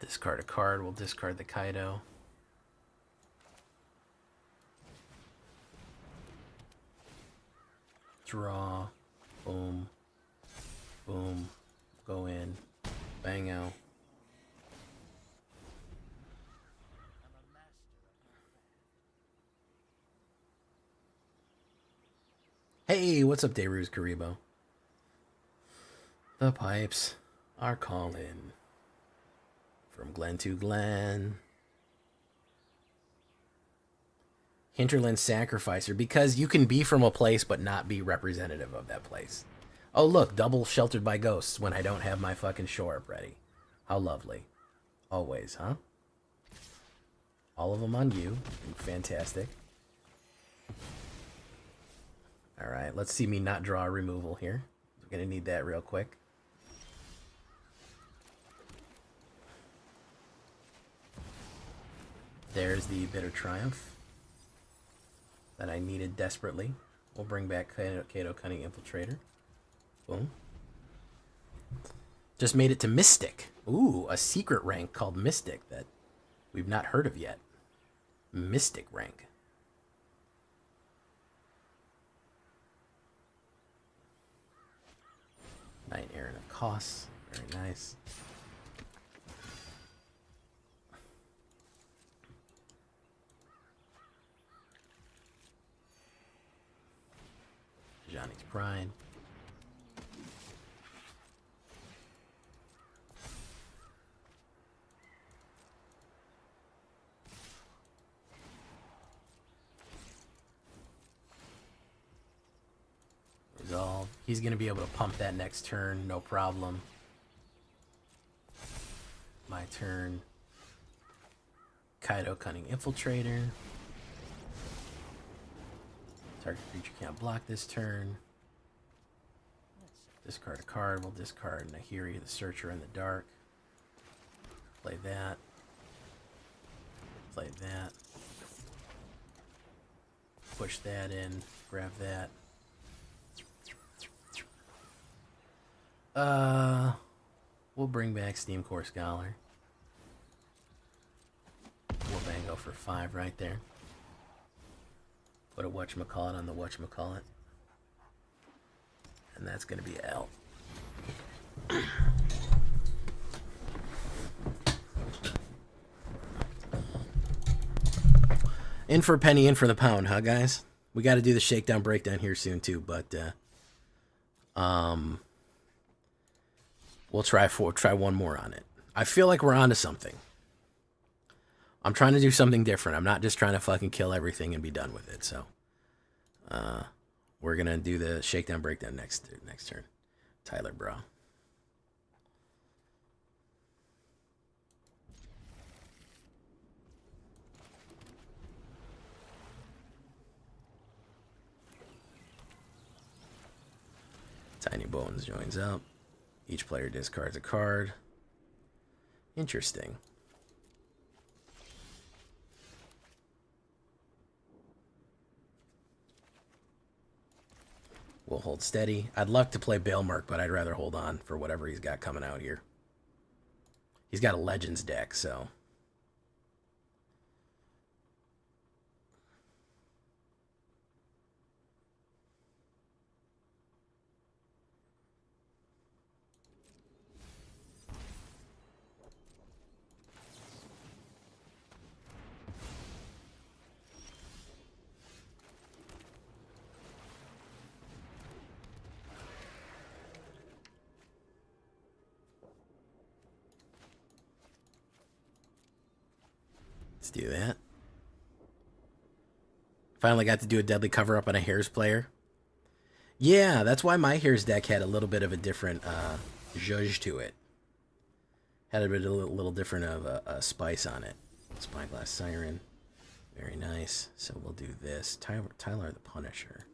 Discard a card. We'll discard the Kaido. Draw. Boom. Boom. Go in. Bang out. Hey, what's up, Dayruz Karibo? The pipes are calling. From Glen to Glen. Hinterland Sacrificer, because you can be from a place but not be representative of that place. Oh look, double Sheltered by Ghosts when I don't have my fucking shore up ready. How lovely. Always, huh? All of them on you. Fantastic. Alright, let's see me not draw a removal here. We're gonna need that real quick. There's the Bitter Triumph that I needed desperately. We'll bring back Kato Cunning Infiltrator. Boom. Just made it to Mystic. Ooh, a secret rank called Mystic that we've not heard of yet. Mystic rank. Knight Errant of Kos. Very nice. Johnny's Pride. Resolve. He's going to be able to pump that next turn, no problem. My turn. Kaido Cunning Infiltrator. Target creature can't block this turn. Discard a card. We'll discard Nahiri, the Searcher in the Dark. Play that. Play that. Push that in. Grab that. We'll bring back Steam Core Scholar. We'll bango for 5 right there. Put a whatchamacallit on the whatchamacallit. And that's going to be L. In for a penny, in for the pound, huh, guys? We got to do the shakedown breakdown here soon, too, but we'll try one more on it. I feel like we're onto something. I'm trying to do something different. I'm not just trying to fucking kill everything and be done with it. So, we're gonna do the shakedown breakdown next turn. Tyler, bro. Tiny Bones joins up. Each player discards a card. Interesting. We'll hold steady. I'd love to play Baelmerk, but I'd rather hold on for whatever he's got coming out here. He's got a Legends deck, so... Let's do that. Finally got to do a deadly cover-up on a Hares player. Yeah, that's why my Hares deck had a little bit of a different zhuzh to it. Had a little different of a spice on it. Spyglass Siren. Very nice. So we'll do this. Tyler the Punisher.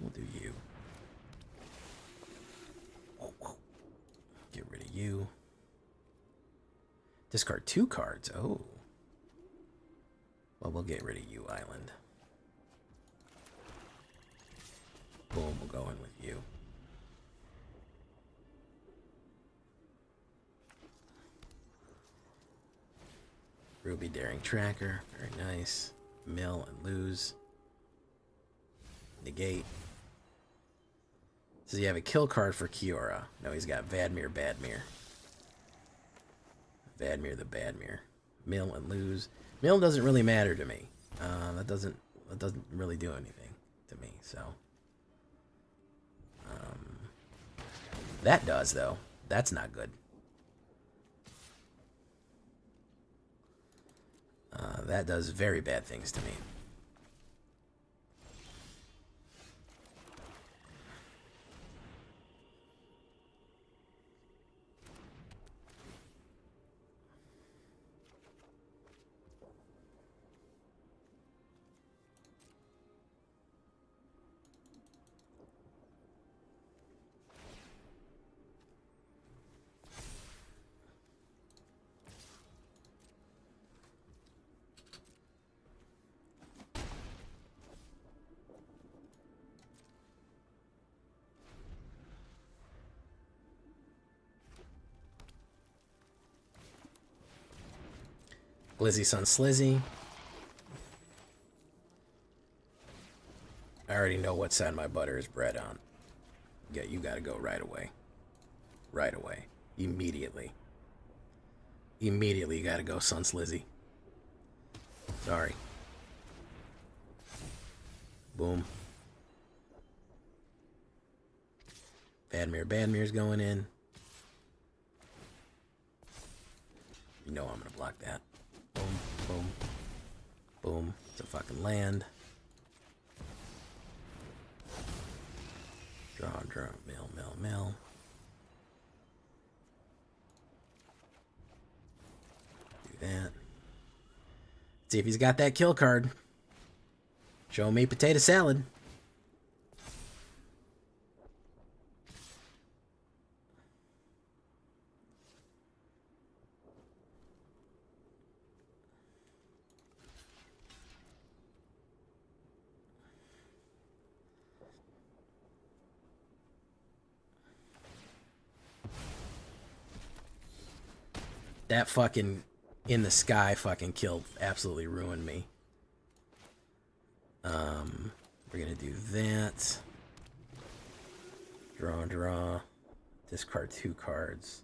We'll do you. Get rid of you. Discard 2 cards. Oh. Well, we'll get rid of you, Island. Boom, we'll go in with you. Ruby Daring Tracker. Very nice. Mill and lose. Negate. Does he have a kill card for Kiora? No, he's got Vadmir, Badmir. Vadmir the Badmir. Mill and lose. Mill doesn't really matter to me. That doesn't really do anything to me, so. That does, though. That's not good. That does very bad things to me. Glizzy Son Slizzy. I already know what side my butter is bread on. Yeah, you gotta go right away. Right away. Immediately. Immediately you gotta go, Son Slizzy. Sorry. Boom. Badmir's going in. You know I'm gonna block that. Boom, boom, boom. It's a fucking land. Draw, mill. Do that. See if he's got that kill card. Show me potato salad. That fucking in the sky fucking kill absolutely ruined me. We're gonna do that. Draw. Discard 2 cards.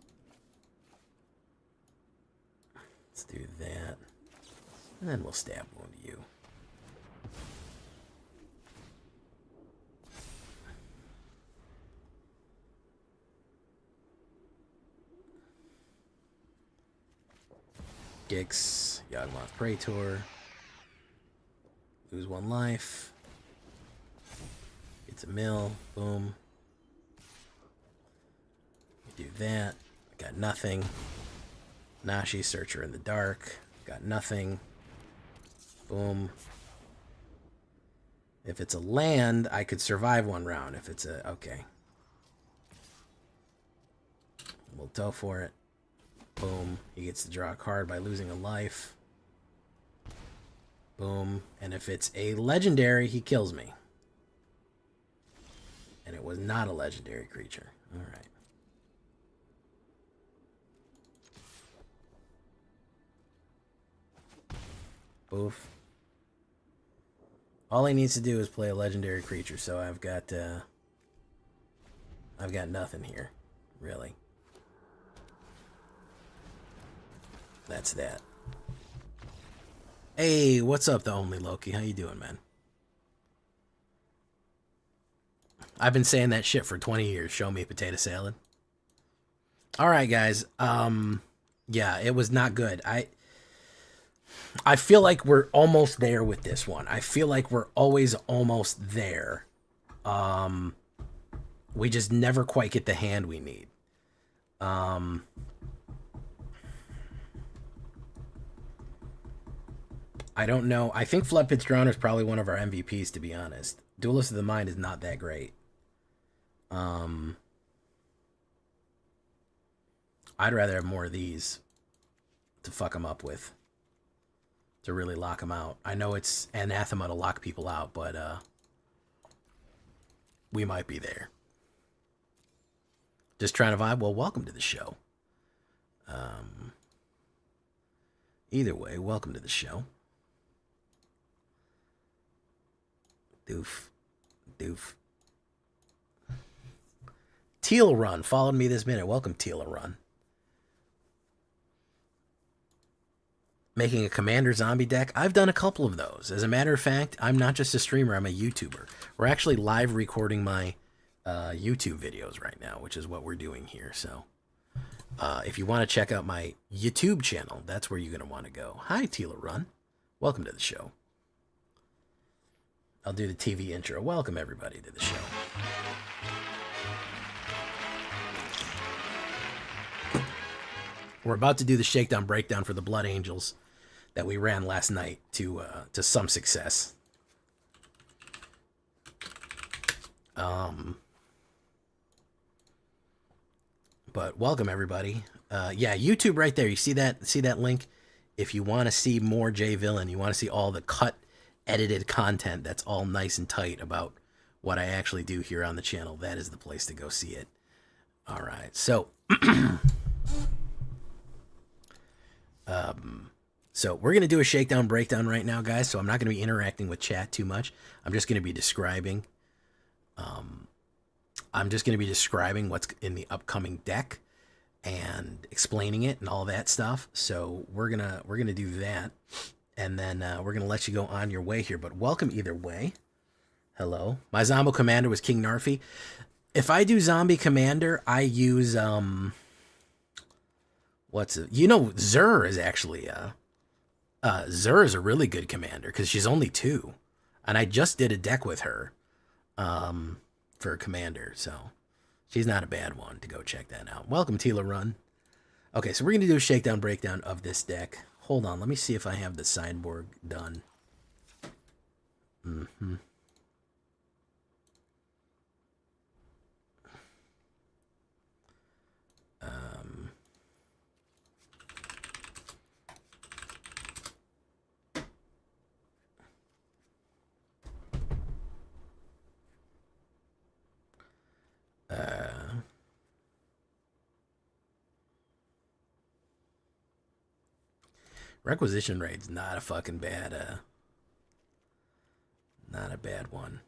Let's do that. And then we'll stab wound you. Gix, Yawgmoth Praetor. Lose 1 life. It's a mill. Boom. Do that. Got nothing. Nashi, Searcher in the Dark. Got nothing. Boom. If it's a land, I could survive 1 round. If it's a... Okay. We'll go for it. Boom. He gets to draw a card by losing a life. Boom. And if it's a legendary, he kills me. And it was not a legendary creature. All right. Boof. All he needs to do is play a legendary creature, so I've got nothing here, really. That's that. Hey, what's up, the only Loki? How you doing, man? I've been saying that shit for 20 years. Show me a potato salad. All right, guys. Yeah, it was not good. I feel like we're almost there with this one. I feel like we're always almost there. We just never quite get the hand we need. I don't know. I think Flood Pitch Drone is probably one of our MVPs, to be honest. Duelist of the Mind is not that great. I'd rather have more of these to fuck them up with. To really lock them out. I know it's anathema to lock people out, but we might be there. Just trying to vibe? Well, welcome to the show. Either way, welcome to the show. Doof. Doof. Teal Run followed me this minute. Welcome, Teal Run. Making a Commander Zombie deck. I've done a couple of those. As a matter of fact, I'm not just a streamer, I'm a YouTuber. We're actually live recording my YouTube videos right now, which is what we're doing here. So if you want to check out my YouTube channel, that's where you're going to want to go. Hi, Teal Run. Welcome to the show. I'll do the TV intro. Welcome, everybody, to the show. We're about to do the shakedown breakdown for the Blood Angels that we ran last night to some success. But welcome, everybody. Yeah, YouTube right there. You see that link? If you want to see more Jay Villain, you want to see all the cut, edited content that's all nice and tight about what I actually do here on the channel, that is the place to go see it. All right, so so we're going to do a shakedown breakdown right now, guys, so I'm not going to be interacting with chat too much. I'm just going to be describing what's in the upcoming deck and explaining it and all that stuff. So we're gonna do that, and then we're gonna let you go on your way here. But welcome either way. Hello, my Zombo Commander was King Narfi. If I do Zombie Commander, I use Zur is actually Zur is a really good commander because she's only 2, and I just did a deck with her for a commander, so she's not a bad one to go check that out. Welcome, Tila Run. Okay, so we're gonna do a shakedown breakdown of this deck. Hold on, let me see if I have the sideboard done. Requisition rate's not a fucking bad, not a bad one.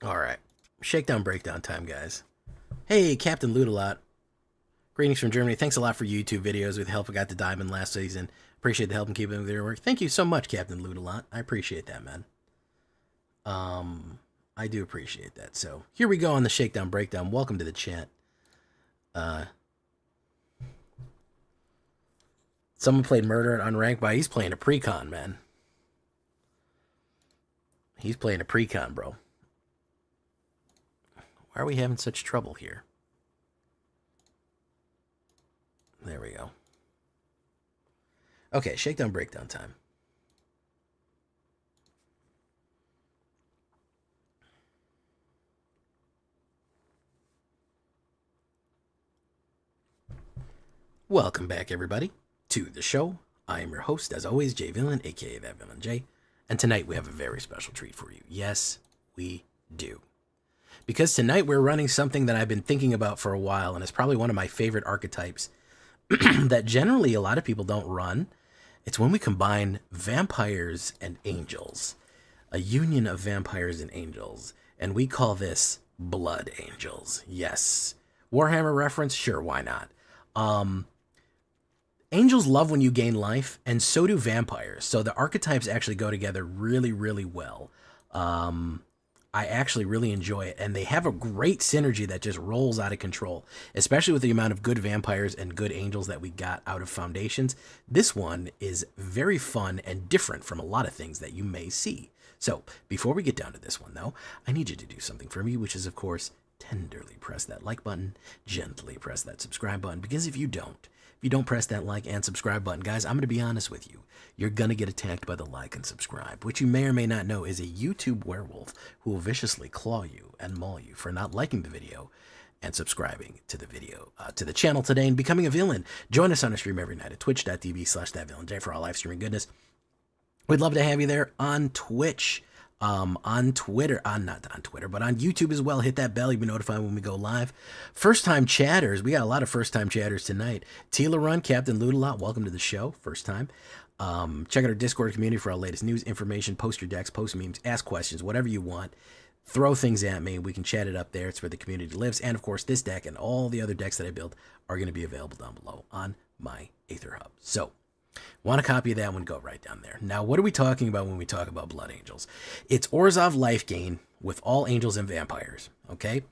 All right. Shakedown breakdown time, guys. Hey, Captain Loot-A-Lot. Greetings from Germany. Thanks a lot for YouTube videos. With the help I got the diamond last season. Appreciate the help in keeping with your work. Thank you so much, Captain Loot-A-Lot. I appreciate that, man. I do appreciate that. So here we go on the Shakedown breakdown. Welcome to the chat. Someone played Murder at Unranked by. He's playing a precon, man. He's playing a precon, bro. Why are we having such trouble here? There we go. Okay, Shakedown breakdown time. Welcome back, everybody, to the show. I am your host, as always, Jay Villain, aka That Villain J. And tonight we have a very special treat for you. Yes, we do. Because tonight we're running something that I've been thinking about for a while, and it's probably one of my favorite archetypes that generally a lot of people don't run. It's when we combine vampires and angels. A union of vampires and angels. And we call this Blood Angels. Yes. Warhammer reference? Sure, why not? Angels love when you gain life, and so do vampires. So the archetypes actually go together really, really well. I actually really enjoy it, and they have a great synergy that just rolls out of control, especially with the amount of good vampires and good angels that we got out of Foundations. This one is very fun and different from a lot of things that you may see. So before we get down to this one, though, I need you to do something for me, which is, of course, tenderly press that like button, gently press that subscribe button, because if you don't press that like and subscribe button, guys, I'm going to be honest with you. You're going to get attacked by the like and subscribe, which you may or may not know is a YouTube werewolf who will viciously claw you and maul you for not liking the video and subscribing to the video, to the channel today and becoming a villain. Join us on a stream every night at twitch.tv/thatvillainj for all live streaming goodness. We'd love to have you there on Twitch. On Twitter, not on Twitter, but on YouTube as well. Hit that bell. You'll be notified when we go live. First-time chatters. We got a lot of first-time chatters tonight. Tila Run, Captain Loot-A-Lot, welcome to the show. First time. Check out our Discord community for our latest news, information. Post your decks, post memes, ask questions, whatever you want. Throw things at me. We can chat it up there. It's where the community lives. And, of course, this deck and all the other decks that I build are going to be available down below on my AetherHub. So, want a copy of that one, go right down there. Now, what are we talking about when we talk about Blood Angels? It's Orzhov life gain with all angels and vampires, okay?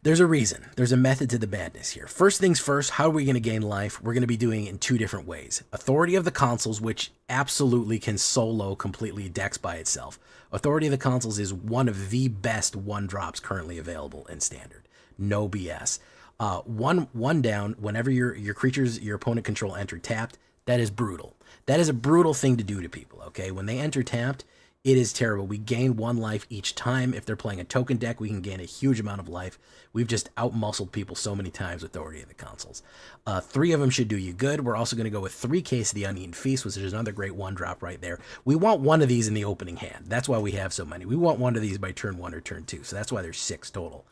There's a reason. There's a method to the madness here. First things first, how are we going to gain life? We're going to be doing it in two different ways. Authority of the Consuls, which absolutely can solo completely decks by itself. Authority of the Consuls is one of the best one-drops currently available in Standard. No BS. One down, whenever your creatures your opponent control enter tapped, that is brutal. That is a brutal thing to do to people, okay? When they enter tapped, it is terrible. We gain one life each time. If they're playing a token deck, we can gain a huge amount of life. We've just out-muscled people so many times with Authority of the Consuls. 3 of them should do you good. We're also going to go with 3 Case of the Uneaten Feast, which is another great one-drop right there. We want one of these in the opening hand. That's why we have so many. We want one of these by turn 1 or turn 2, so that's why there's 6 total.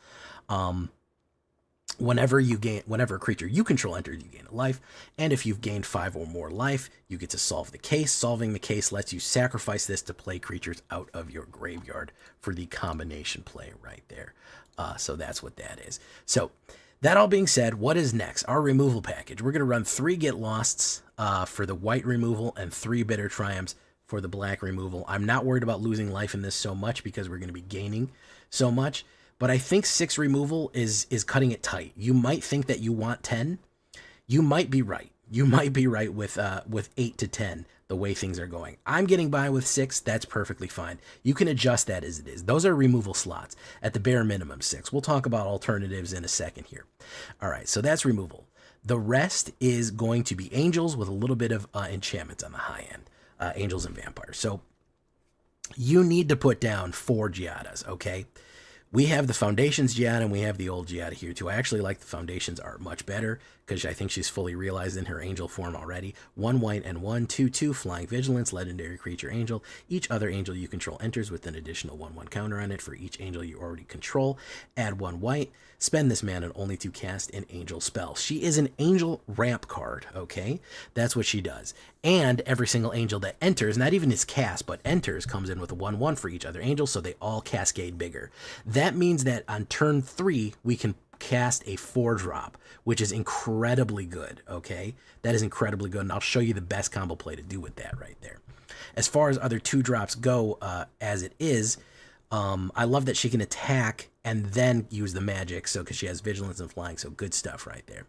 Whenever a creature you control enters, you gain a life, and if you've gained 5 or more life, you get to solve the case. Solving the case lets you sacrifice this to play creatures out of your graveyard for the combination play right there. So that's what that is. So that all being said, what is next? Our removal package. We're going to run 3 Get Losts for the white removal and 3 Bitter Triumphs for the black removal. I'm not worried about losing life in this so much because we're going to be gaining so much. But I think 6 removal is cutting it tight. You might think that you want 10. You might be right. You might be right with 8 to 10, the way things are going. I'm getting by with 6. That's perfectly fine. You can adjust that as it is. Those are removal slots. At the bare minimum, 6. We'll talk about alternatives in a second here. All right, so that's removal. The rest is going to be angels with a little bit of enchantments on the high end. Angels and vampires. So you need to put down 4 Giadas, okay? We have the Foundations Giada and we have the old Giada here too. I actually like the Foundations art much better because I think she's fully realized in her angel form already. 1 white and 1, 2/2 flying vigilance, legendary creature angel. Each other angel you control enters with an additional 1/1 counter on it for each angel you already control. Add 1 white. Spend this mana only to cast an angel spell. She is an angel ramp card, okay? That's what she does. And every single angel that enters, not even is cast, but enters, comes in with a 1/1 for each other angel, so they all cascade bigger. That means that on turn 3, we can cast a 4-drop, which is incredibly good, okay? That is incredibly good, and I'll show you the best combo play to do with that right there. As far as other 2-drops go, as it is, I love that she can attack and then use the magic, so because she has vigilance and flying, so good stuff right there.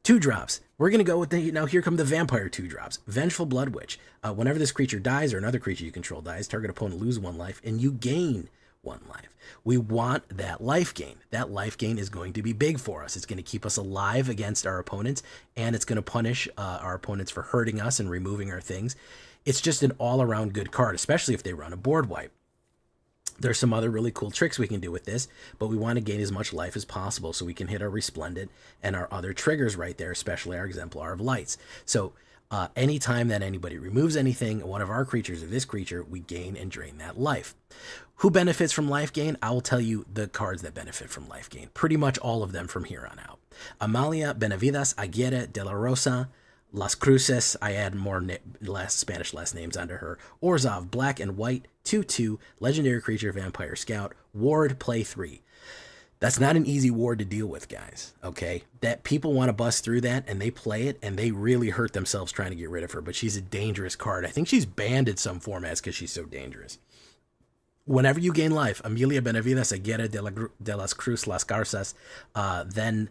2-drops. We're going to go with the, now here come the vampire 2-drops. Vengeful Blood Witch. Whenever this creature dies or another creature you control dies, target opponent lose 1 life and you gain 1 life. We want that life gain. That life gain is going to be big for us. It's going to keep us alive against our opponents, and it's going to punish our opponents for hurting us and removing our things. It's just an all-around good card, especially if they run a board wipe. There's some other really cool tricks we can do with this, but we want to gain as much life as possible so we can hit our Resplendent and our other triggers right there, especially our Exemplar of Lights. So anytime that anybody removes anything, one of our creatures or this creature, we gain and drain that life. Who benefits from life gain? I will tell you the cards that benefit from life gain. Pretty much all of them from here on out. Amalia, Benavides, Aguirre, De La Rosa, Las Cruces, I add more Spanish last names onto her. Orzhov, black and white, 2/2, legendary creature, vampire scout, ward, play 3. That's not an easy ward to deal with, guys, okay? That people want to bust through that, and they play it, and they really hurt themselves trying to get rid of her, but she's a dangerous card. I think she's banned in some formats because she's so dangerous. Whenever you gain life, Amelia Benavides, Aguirre, de las Cruz, Las Garzas, then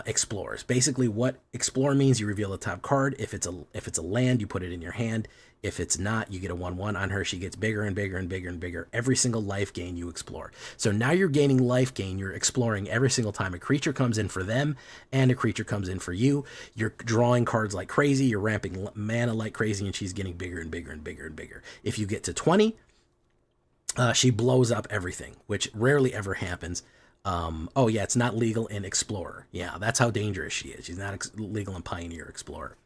explores. Basically, what explore means, you reveal the top card. If it's a land, you put it in your hand. If it's not, you get a 1/1 on her. She gets bigger and bigger and bigger and bigger. Every single life gain you explore. So now you're gaining life gain. You're exploring every single time a creature comes in for them and a creature comes in for you. You're drawing cards like crazy. You're ramping mana like crazy, and she's getting bigger and bigger and bigger and bigger. If you get to 20, she blows up everything, which rarely ever happens. Oh yeah, it's not legal in Explorer. Yeah, that's how dangerous she is. She's not legal in Pioneer Explorer.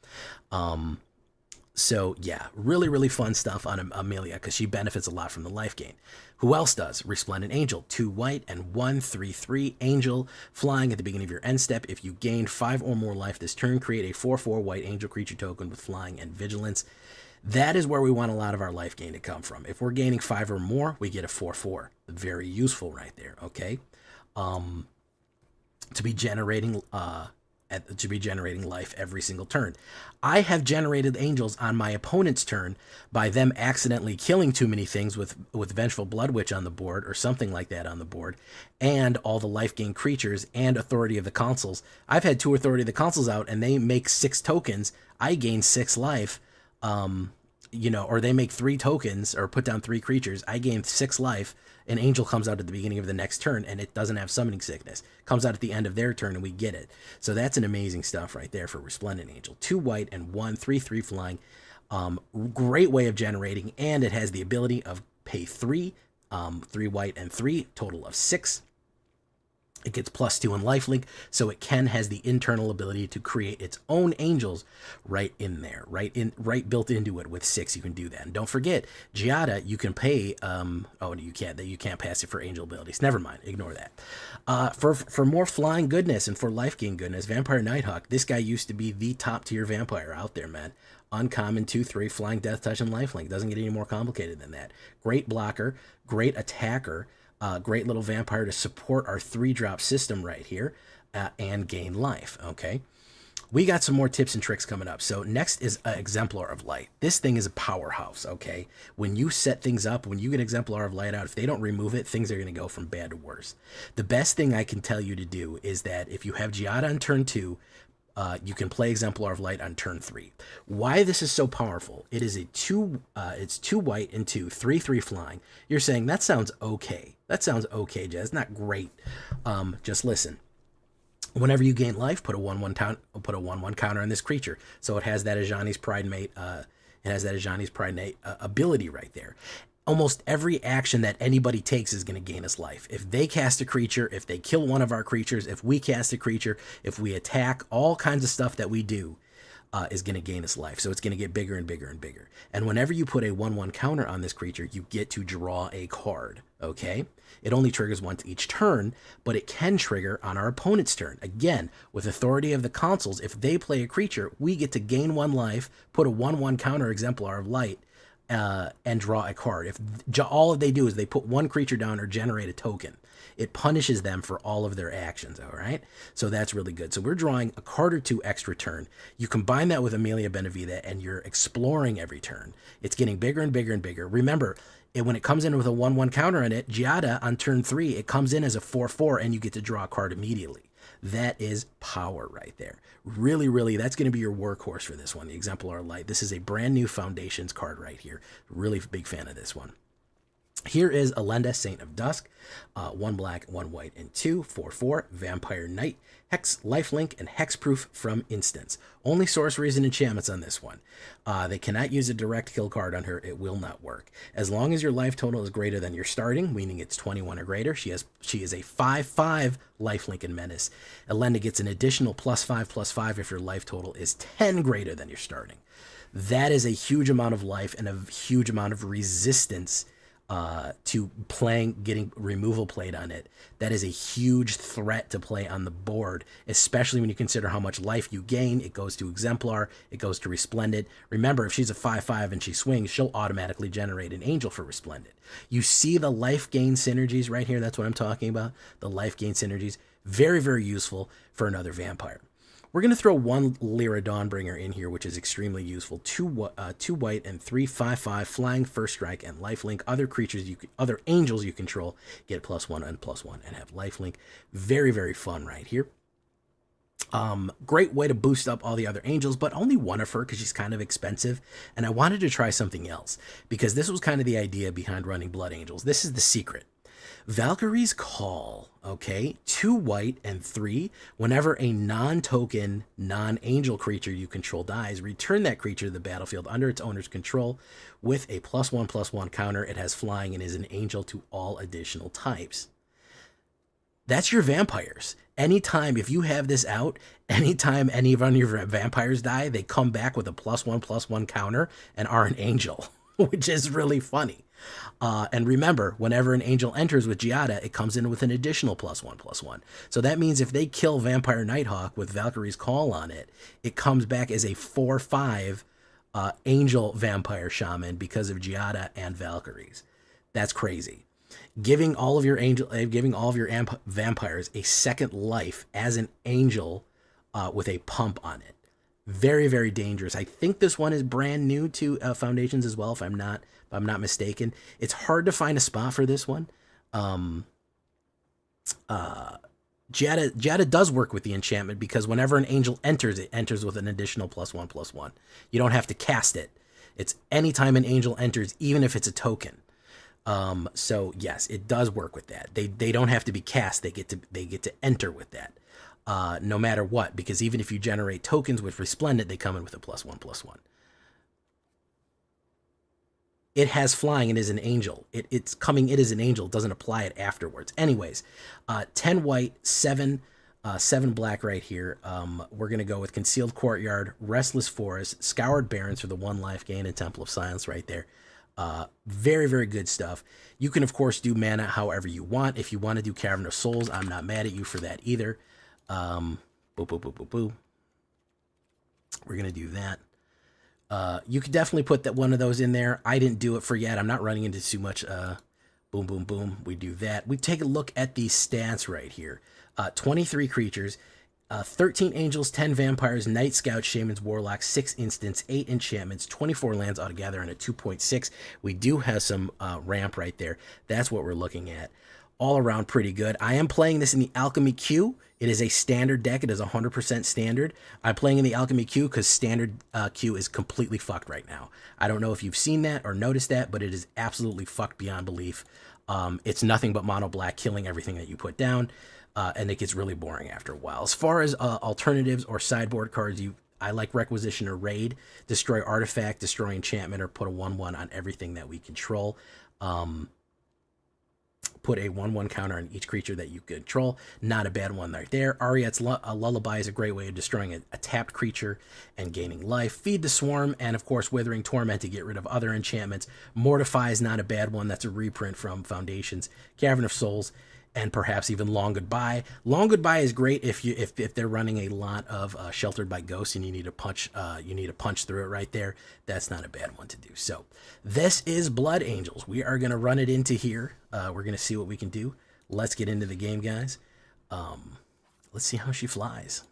So yeah, really, really fun stuff on Amelia because she benefits a lot from the life gain. Who else does? Resplendent Angel, 2 white and 1 3/3 angel, flying at the beginning of your end step. If you gain 5 or more life this turn, create a 4/4 white angel creature token with flying and vigilance. That is where we want a lot of our life gain to come from. If we're gaining 5 or more, we get a 4/4. Very useful right there, okay? To be generating life every single turn. I have generated angels on my opponent's turn by them accidentally killing too many things with Vengeful Blood Witch on the board or something like that on the board, and all the life gain creatures and Authority of the Consuls. I've had 2 Authority of the Consuls out and they make 6 tokens. I gain 6 life. You know, or they make 3 tokens or put down 3 creatures. I gain 6 life. An angel comes out at the beginning of the next turn and it doesn't have summoning sickness. Comes out at the end of their turn and we get it. So that's an amazing stuff right there for Resplendent Angel. 2 white and 1 3/3 flying. Great way of generating, and it has the ability of pay 3, 3 white and 3, total of 6. It gets +2 in lifelink, so it has the internal ability to create its own angels right in there, right built into it with 6. You can do that. And don't forget, Giada, you can pay. Oh, you can't pass it for angel abilities. Never mind, ignore that. For more flying goodness and for life gain goodness, Vampire Nighthawk. This guy used to be the top tier vampire out there, man. Uncommon 2/3 flying, death touch, and lifelink. Doesn't get any more complicated than that. Great blocker, great attacker. Great little vampire to support our 3-drop system right here and gain life, okay? We got some more tips and tricks coming up. So next is Exemplar of Light. This thing is a powerhouse, okay? When you set things up, when you get Exemplar of Light out, if they don't remove it, things are going to go from bad to worse. The best thing I can tell you to do is that if you have Giada on turn 2, you can play Exemplar of Light on turn 3. Why this is so powerful? It is it's 2 white and 2 3/3 flying. You're saying that sounds okay. That sounds okay, Jazz. Not great. Just listen. Whenever you gain life, put a 1/1 counter on this creature. So it has that Ajani's Pride Mate. It has that Ajani's Pride Mate ability right there. almost every action that anybody takes is going to gain us life. If they cast a creature, if they kill one of our creatures, if we cast a creature, if we attack, all kinds of stuff that we do is going to gain us life. So it's going to get bigger and bigger and bigger. And whenever you put a 1/1 counter on this creature, you get to draw a card, okay? It only triggers once each turn, but it can trigger on our opponent's turn. Again, with authority of the consuls, if they play a creature, we get to gain 1 life, put a 1/1 counter Exemplar of Light, and draw a card. If all they do is they put 1 creature down or generate a token, it punishes them for all of their actions, all right? So that's really good. So we're drawing a card or 2 extra turn. You combine that with Amelia Benavida, and you're exploring every turn. It's getting bigger and bigger and bigger. Remember, when it comes in with a 1/1 counter on it, Giada on turn 3, it comes in as a 4/4, and you get to draw a card immediately. That is power right there. Really, really, that's going to be your workhorse for this one, the Exemplar Light. This is a brand new Foundations card right here. Really big fan of this one. Here is Elenda, Saint of Dusk, 1 black, 1 white, and 2, 4/4, Vampire Knight, Hex, Lifelink, and Hexproof from Instance. Only sorceries and enchantments on this one. They cannot use a direct kill card on her. It will not work. As long as your life total is greater than your starting, meaning it's 21 or greater, she is a 5/5 Lifelink and Menace. Elenda gets an additional +5/+5 if your life total is 10 greater than your starting. That is a huge amount of life and a huge amount of resistance to getting removal played on it. That is a huge threat to play on the board, especially when you consider how much life you gain. It goes to Exemplar, it goes to Resplendent. Remember, if she's a 5/5 and she swings, she'll automatically generate an Angel for Resplendent. You see the life gain synergies right here? That's what I'm talking about. The life gain synergies. Very, very useful for another vampire. We're going to throw 1 Lyra Dawnbringer in here, which is extremely useful. 2 white and 3 5/5 flying, first strike, and lifelink. Other angels you control get +1 and +1 and have lifelink. Very, very fun right here. Great way to boost up all the other angels, but only 1 of her because she's kind of expensive. And I wanted to try something else because this was kind of the idea behind running Blood Angels. This is the secret. Valkyrie's Call, okay? 2 white and 3. Whenever a non-token, non-angel creature you control dies, return that creature to the battlefield under its owner's control with a +1/+1 counter. It has flying and is an angel to all additional types. That's your vampires. Anytime, if you have this out, anytime any of your vampires die, they come back with a +1/+1 counter and are an angel, which is really funny. And remember, whenever an angel enters with Giada, it comes in with an additional +1/+1. So that means if they kill Vampire Nighthawk with Valkyrie's Call on it, it comes back as a 4/5 angel vampire shaman because of Giada and Valkyries. That's crazy. Giving all of your vampires a second life as an angel with a pump on it. Very, very dangerous. I think this one is brand new to Foundations as well, if I'm not mistaken. It's hard to find a spot for this one. Giada does work with the enchantment because whenever an angel enters, it enters with an additional +1/+1. You don't have to cast it. It's anytime an angel enters, even if it's a token. So yes, it does work with that. They don't have to be cast. They get to enter with that. No matter what, because even if you generate tokens with Resplendent, they come in with a +1/+1. It has flying and is an angel. It's coming in as an angel. It doesn't apply it afterwards. Anyways, 10 white, 7 black right here. We're going to go with Concealed Courtyard, Restless Forest, Scoured Barrens for the 1 life gain, and Temple of Silence right there. Very, very good stuff. You can, of course, do mana however you want. If you want to do Cavern of Souls, I'm not mad at you for that either. Boo, boo, boo, boo, boo. We're going to do that. You could definitely put one of those in there. I didn't do it for yet. I'm not running into too much boom, boom, boom. We do that. We take a look at these stats right here. 23 creatures, 13 angels, 10 vampires, Night Scouts, Shamans, Warlocks, 6 instants, 8 enchantments, 24 lands altogether, and a 2.6. We do have some ramp right there. That's what we're looking at. All around pretty good. I am playing this in the Alchemy Q. It is a standard deck. It is 100% standard. I'm playing in the Alchemy Q because standard Q is completely fucked right now. I don't know if you've seen that or noticed that, but it is absolutely fucked beyond belief. It's nothing but mono black, killing everything that you put down, and it gets really boring after a while. As far as alternatives or sideboard cards, I like Requisition or Raid. Destroy Artifact, destroy Enchantment, or put a 1/1 on everything that we control. Put a 1/1 counter on each creature that you control. Not a bad one right there. Ariet's Lullaby is a great way of destroying a tapped creature and gaining life. Feed the Swarm, and of course Withering Torment to get rid of other enchantments. Mortify is not a bad one. That's a reprint from Foundations. Cavern of Souls, and perhaps even Long Goodbye. Long Goodbye is great if they're running a lot of Sheltered by Ghosts and you need to punch through it right there. That's not a bad one to do. So this is Blood Angels. We are gonna run it into here. We're gonna see what we can do. Let's get into the game, guys. Let's see how she flies.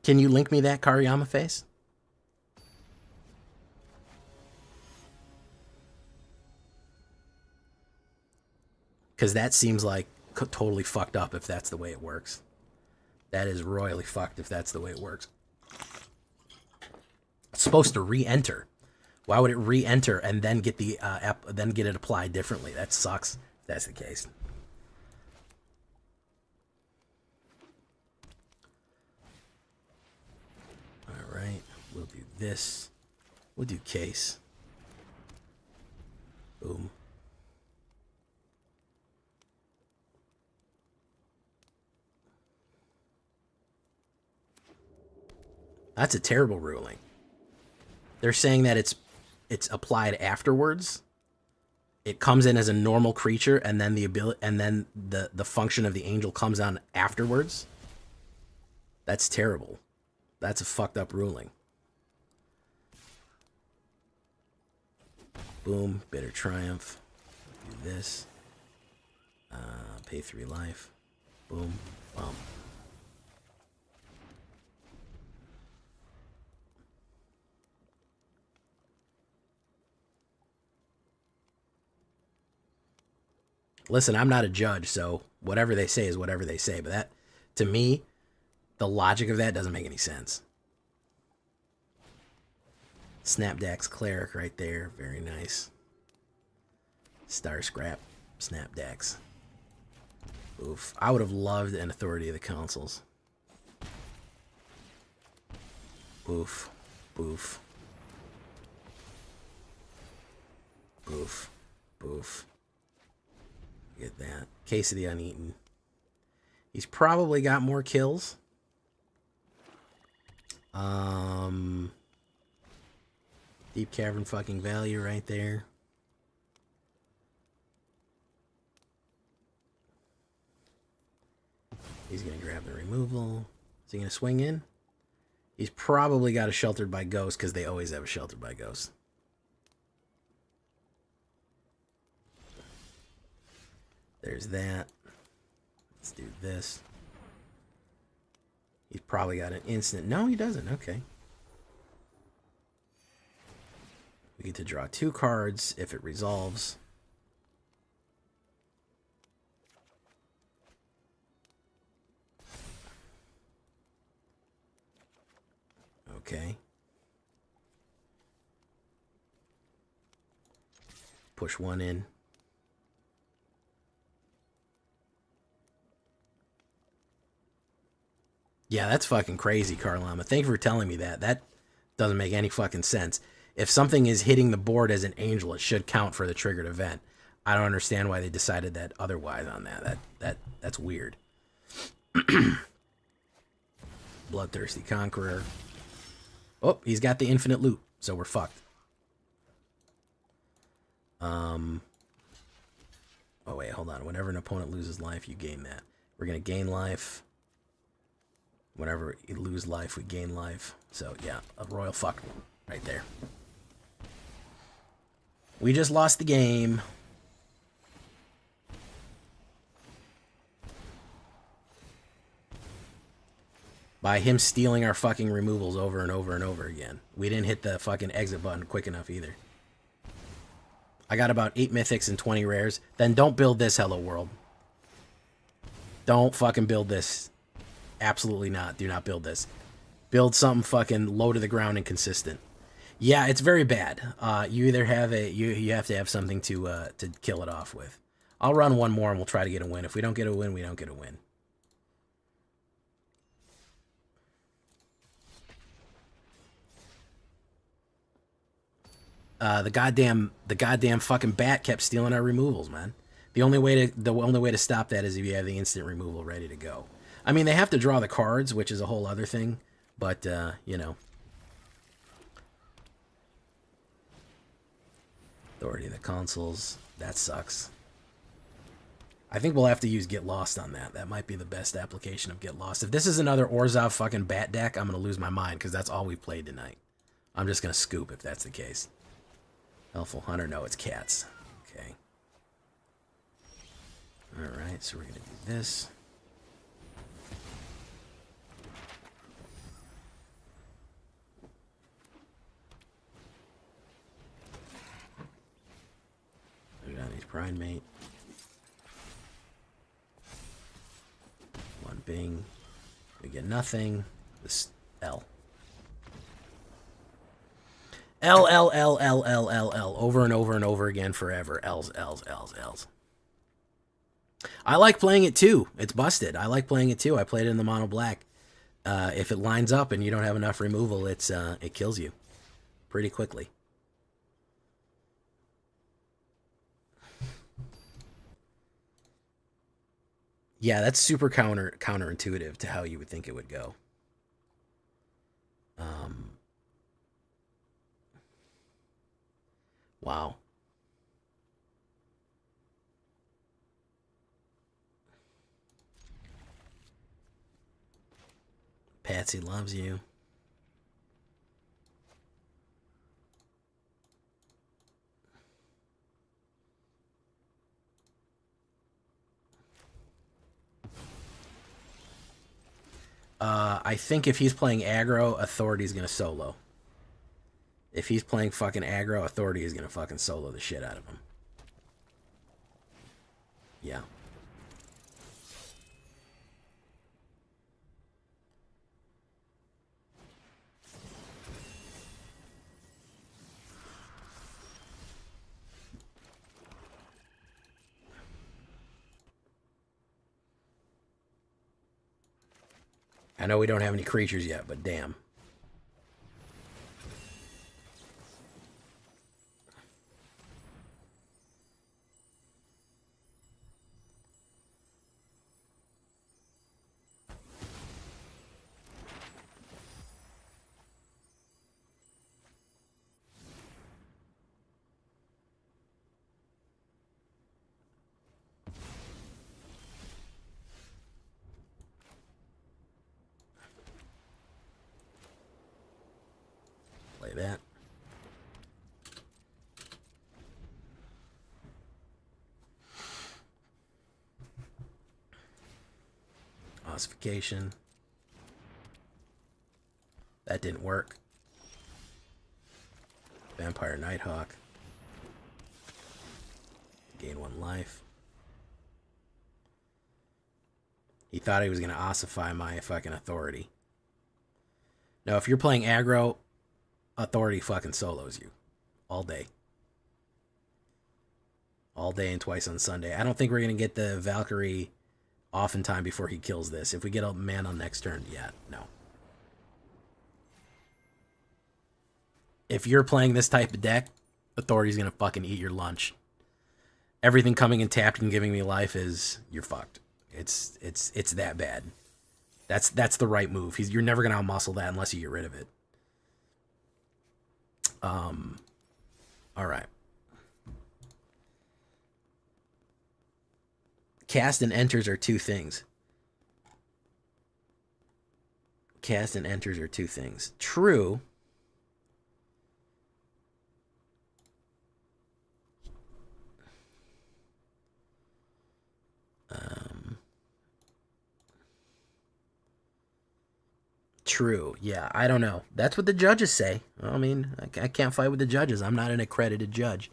Can you link me that Kariyama face? Because that seems like totally fucked up if that's the way it works. That is royally fucked if that's the way it works. It's supposed to re-enter. Why would it re-enter and then get the then get it applied differently? That sucks if that's the case. All right, we'll do this. We'll do case. Boom. That's a terrible ruling. They're saying that it's applied afterwards. It comes in as a normal creature, and then the function of the angel comes on afterwards. That's terrible. That's a fucked up ruling. Boom, Bitter Triumph. Do this. Pay 3 life. Boom, bum. Listen, I'm not a judge, so whatever they say is whatever they say. But that, to me, the logic of that doesn't make any sense. Snapdax Cleric right there. Very nice. Star Scrap. Snapdax. Oof. I would have loved an Authority of the Councils. Boof. Boof. Boof. Boof. Get that. Case of the Uneaten. He's probably got more kills. Deep Cavern fucking value right there. He's going to grab the removal. Is he going to swing in? He's probably got a Sheltered by Ghost because they always have a Sheltered by Ghost. There's that. Let's do this. He's probably got an instant. No, he doesn't. Okay. We get to draw 2 cards if it resolves. Okay. Push 1 in. Yeah, that's fucking crazy, Karlama. Thank you for telling me that. That doesn't make any fucking sense. If something is hitting the board as an angel, it should count for the triggered event. I don't understand why they decided that otherwise on that. That's weird. Bloodthirsty Conqueror. Oh, he's got the infinite loot, so we're fucked. Oh wait, hold on. Whenever an opponent loses life, you gain that. We're gonna gain life. Whenever you lose life, we gain life. So yeah, a royal fuck right there. We just lost the game. By him stealing our fucking removals over and over and over again. We didn't hit the fucking exit button quick enough either. I got about 8 mythics and 20 rares. Then don't build this, Hello World. Don't fucking build this. Absolutely not. Do not build this. Build something fucking low to the ground and consistent. Yeah, it's very bad. You either have you have to have something to kill it off with. I'll run one more and we'll try to get a win. If we don't get a win, we don't get a win. The goddamn fucking bat kept stealing our removals, man. The only way to stop that is if you have the instant removal ready to go. I mean, they have to draw the cards, which is a whole other thing, but you know. Authority of the consoles, that sucks. I think we'll have to use Get Lost on that. That might be the best application of Get Lost. If this is another Orzhov fucking bat deck, I'm going to lose my mind because that's all we've played tonight. I'm just going to scoop if that's the case. Helpful Hunter, no, it's cats. Okay. Alright, so we're going to do this. Villainy Prime Mate. One Bing. We get nothing. This L. L, L, L, L, L, L, L. Over and over and over again forever. L's, L's, L's, L's. I like playing it too. It's busted. I like playing it too. I played it in the mono black. If it lines up and you don't have enough removal, it kills you pretty quickly. Yeah, that's super counterintuitive to how you would think it would go. Wow. Patsy loves you. I think if he's playing aggro, Authority's gonna solo. If he's playing fucking aggro, Authority is gonna fucking solo the shit out of him. Yeah. I know we don't have any creatures yet, but damn. Play that. Ossification. That didn't work. Vampire Nighthawk. Gain 1 life. He thought he was going to ossify my fucking Authority. Now, if you're playing aggro, Authority fucking solos you. All day. All day and twice on Sunday. I don't think we're going to get the Valkyrie off in time before he kills this. If we get a man on next turn, yeah, no. If you're playing this type of deck, Authority's going to fucking eat your lunch. Everything coming in tapped and giving me life is, you're fucked. It's that bad. That's the right move. You're never going to outmuscle that unless you get rid of it. All right. Cast and enters are two things. Cast and enters are two things. True. True. Yeah, I don't know. That's what the judges say. I mean, I can't fight with the judges. I'm not an accredited judge.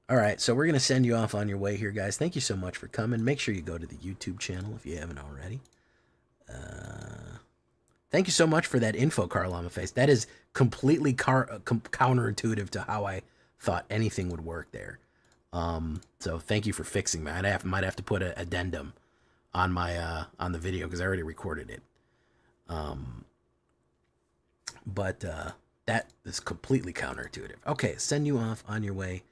All right, so we're going to send you off on your way here, guys. Thank you so much for coming. Make sure you go to the YouTube channel if you haven't already. Thank you so much for that info, Carl Lamaface. That is completely counterintuitive to how I thought anything would work there. So thank you for fixing that. I might have to put an addendum on my on the video because I already recorded it. But That is completely counterintuitive. Okay, send you off on your way.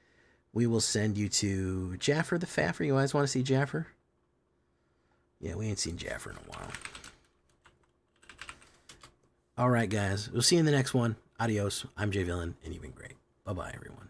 We will send you to Jaffer the Faffer. You guys want to see Jaffer? Yeah, we ain't seen Jaffer in a while. All right, guys. We'll see you in the next one. Adios. I'm Jay Villain, and you've been great. Bye-bye, everyone.